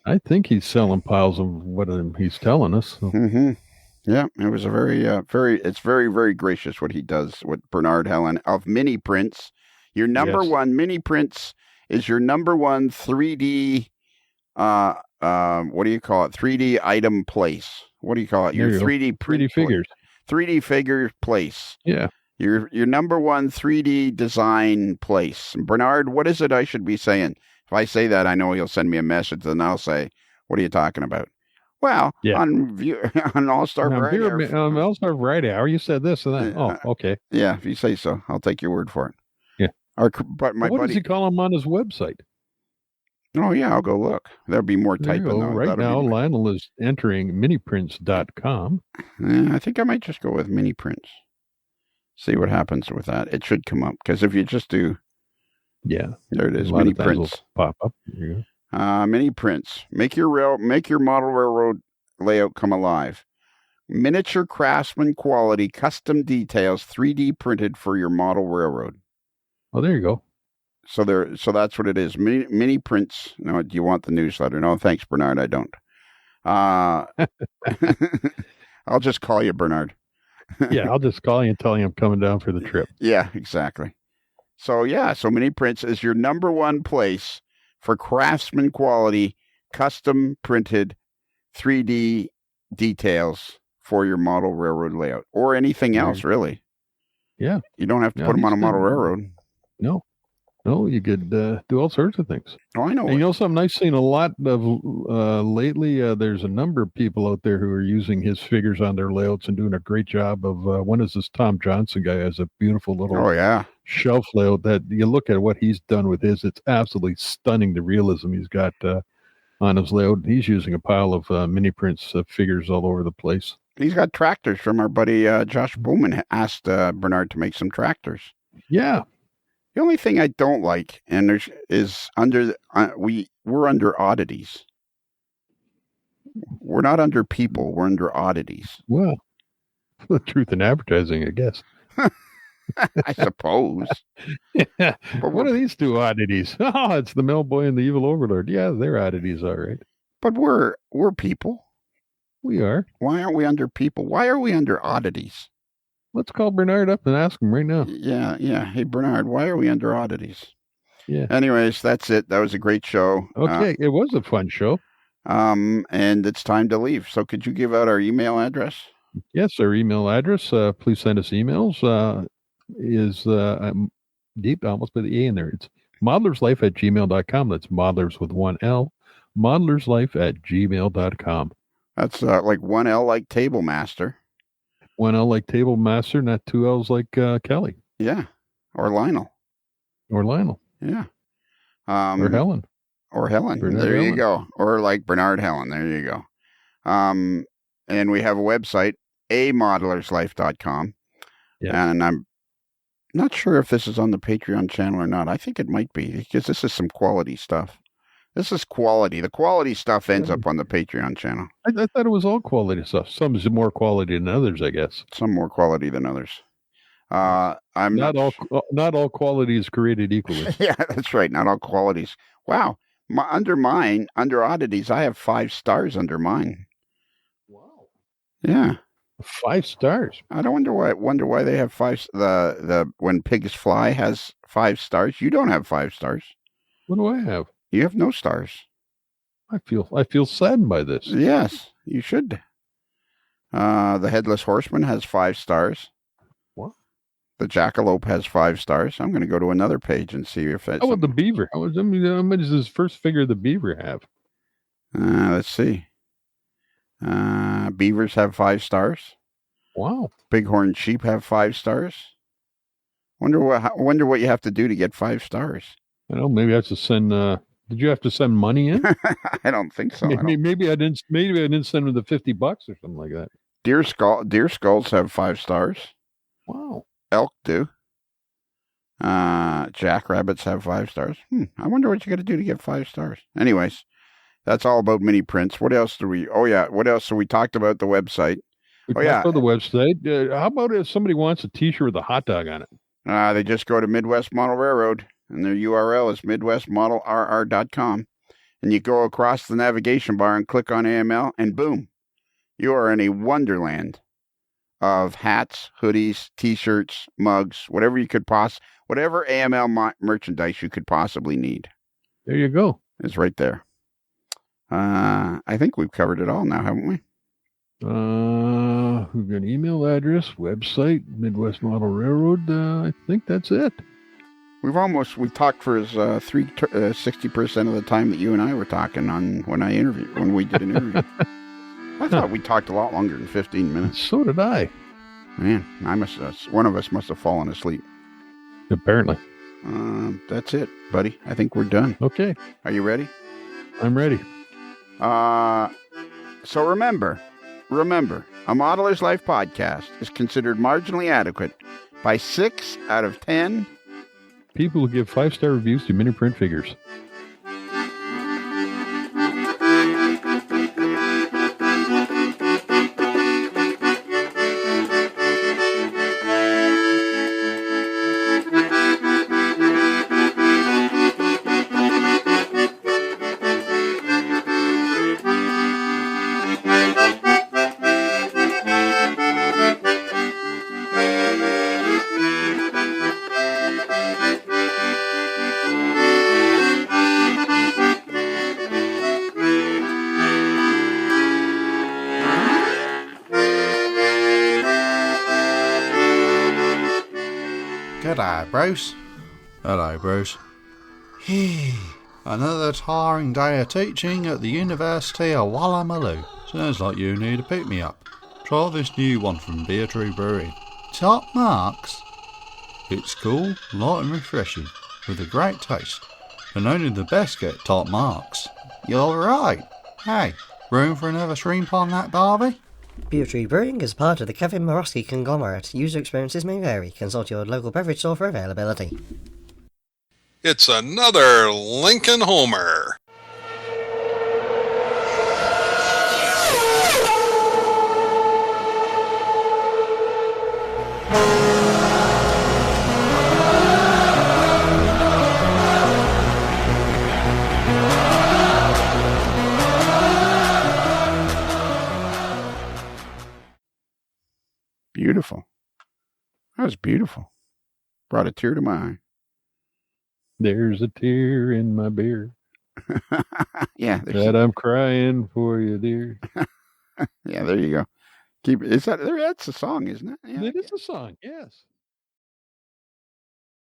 Speaker 4: I think he's selling piles of what he's telling us. So.
Speaker 3: Mm-hmm. Yeah, it was a it's very, very gracious what he does with Bernard Helen of Mini Prints. Your number one Mini Prints is your number one 3D, what do you call it? 3D item place. What do you call it? Your 3D print
Speaker 4: 3D figures.
Speaker 3: 3D figure place.
Speaker 4: Yeah.
Speaker 3: Your number one 3D design place. Bernard, what is it I should be saying? If I say that, I know he'll send me a message, and I'll say, what are you talking about? Well, on All-Star Variety.
Speaker 4: On All-Star Variety Hour, you said this and that. Oh, okay.
Speaker 3: Yeah, if you say so, I'll take your word for it.
Speaker 4: Yeah.
Speaker 3: But what
Speaker 4: does he call him on his website?
Speaker 3: Oh, yeah, I'll go look. There'll be more typing.
Speaker 4: Right now, Lionel is entering miniprints.com.
Speaker 3: I think I might just go with mini prints. See what happens with that. It should come up, because if you just do...
Speaker 4: Yeah.
Speaker 3: There it is, mini prints.
Speaker 4: Pop up.
Speaker 3: Mini prints. Make your model railroad layout come alive. Miniature craftsman quality, custom details, 3D printed for your model railroad.
Speaker 4: Oh, there you go.
Speaker 3: So that's what it is. Mini prints. No, do you want the newsletter? No, thanks, Bernard. I don't. I'll just call you Bernard.
Speaker 4: Yeah, I'll just call you and tell you I'm coming down for the trip.
Speaker 3: Yeah, exactly. So Mini Prints is your number one place for craftsman quality, custom printed 3D details for your model railroad layout or anything else, really.
Speaker 4: Yeah.
Speaker 3: You don't have to put them on a model railroad.
Speaker 4: No, you could do all sorts of things.
Speaker 3: Oh, I know.
Speaker 4: And you know something I've seen a lot of lately? There's a number of people out there who are using his figures on their layouts and doing a great job of, one is this Tom Johnson guy has a beautiful little shelf layout that you look at what he's done with his. It's absolutely stunning, the realism he's got on his layout. He's using a pile of mini prints of figures all over the place.
Speaker 3: He's got tractors from our buddy Josh Bowman asked Bernard to make some tractors.
Speaker 4: Yeah.
Speaker 3: The only thing I don't like, is under we're under oddities. We're not under people. We're under oddities.
Speaker 4: Well, the truth in advertising, I guess.
Speaker 3: I suppose.
Speaker 4: Yeah. But what are these two oddities? Oh, it's the Mailboy and the Evil Overlord. Yeah, they're oddities, all right.
Speaker 3: But we're people.
Speaker 4: We are.
Speaker 3: Why aren't we under people? Why are we under oddities?
Speaker 4: Let's call Bernard up and ask him right now.
Speaker 3: Yeah. Hey, Bernard, why are we under oddities?
Speaker 4: Yeah.
Speaker 3: Anyways, that's it. That was a great show.
Speaker 4: Okay, it was a fun show.
Speaker 3: And it's time to leave. So could you give out our email address?
Speaker 4: Yes, our email address. Please send us emails. I'm deep, I almost put the A in there. It's modelerslife@gmail.com. That's modelers with one L. modelerslife@gmail.com.
Speaker 3: That's like one L like Table Master.
Speaker 4: One L like Table Master, not two L's like Kelly.
Speaker 3: Yeah. Or Lionel.
Speaker 4: Yeah. Or Helen. Bernard
Speaker 3: there
Speaker 4: Helen.
Speaker 3: You go. Or like Bernard Helen. There you go. And we have a website, amodelerslife.com.
Speaker 4: Yeah.
Speaker 3: And I'm not sure if this is on the Patreon channel or not. I think it might be, because this is some quality stuff. This is quality. The quality stuff ends up on the Patreon channel.
Speaker 4: I thought it was all quality stuff. Some is more quality than others, I guess.
Speaker 3: Some more quality than others. I'm
Speaker 4: not all quality is created equally.
Speaker 3: Yeah, that's right. Not all qualities. Wow. Under oddities, I have 5 stars under mine.
Speaker 4: Wow.
Speaker 3: Yeah.
Speaker 4: 5 stars.
Speaker 3: I don't wonder why they have 5. The When Pigs Fly has 5 stars. You don't have 5 stars.
Speaker 4: What do I have?
Speaker 3: You have no stars.
Speaker 4: I feel saddened by this.
Speaker 3: Yes, you should. The Headless Horseman has 5 stars.
Speaker 4: What?
Speaker 3: The Jackalope has 5 stars. I'm going to go to another page and see if that's.
Speaker 4: How about the beaver? How much does his first figure of the beaver have?
Speaker 3: Let's see. Beavers have 5 stars.
Speaker 4: Wow.
Speaker 3: Bighorn sheep have 5 stars. Wonder what you have to do to get 5 stars.
Speaker 4: I don't know. Maybe I have to send. Did you have to send money in?
Speaker 3: I don't think so.
Speaker 4: Maybe I didn't. Maybe I didn't send them the $50 or something like that.
Speaker 3: Deer skulls have 5 stars.
Speaker 4: Wow.
Speaker 3: Elk do. Jackrabbits have 5 stars. I wonder what you got to do to get 5 stars. Anyways, that's all about mini prints. What else do we? Oh yeah, what else? So we talked about the website.
Speaker 4: We talked about the website. How about if somebody wants a T-shirt with a hot dog on it?
Speaker 3: They just go to Midwest Model Railroad, and their URL is midwestmodelrr.com, and you go across the navigation bar and click on AML, and boom, you are in a wonderland of hats, hoodies, T-shirts, mugs, whatever AML merchandise you could possibly need.
Speaker 4: There you go.
Speaker 3: It's right there. I think we've covered it all now, haven't we?
Speaker 4: We've got an email address, website, Midwest Model Railroad. I think that's it.
Speaker 3: We've talked for 60% of the time that you and I were talking when we did an interview. I thought we talked a lot longer than 15 minutes.
Speaker 4: So did I.
Speaker 3: Man, one of us must have fallen asleep.
Speaker 4: Apparently.
Speaker 3: That's it, buddy. I think we're done.
Speaker 4: Okay.
Speaker 3: Are you ready?
Speaker 4: I'm ready.
Speaker 3: So remember, a Modeler's Life podcast is considered marginally adequate by 6 out of 10
Speaker 4: people who give 5-star reviews to mini print figures.
Speaker 10: G'day, Bruce.
Speaker 1: Hello, Bruce.
Speaker 10: Another tiring day of teaching at the University of Woolloomooloo.
Speaker 1: Sounds like you need a pick-me-up. Try this new one from Beatrice Brewing.
Speaker 10: Top marks?
Speaker 1: It's cool, light and refreshing, with a great taste. And only the best get top marks.
Speaker 10: You're right. Hey, room for another shrimp on that barbie?
Speaker 11: Beatrice Brewing is part of the Kevin Morosky conglomerate. User experiences may vary. Consult your local beverage store for availability.
Speaker 12: It's another Lincoln Homer.
Speaker 3: Beautiful. That was beautiful. Brought a tear to my eye.
Speaker 4: There's a tear in my beer.
Speaker 3: Yeah.
Speaker 4: That I'm crying for you, dear.
Speaker 3: Yeah, there you go. That's a song, isn't it? Yeah,
Speaker 4: it is a song, yes.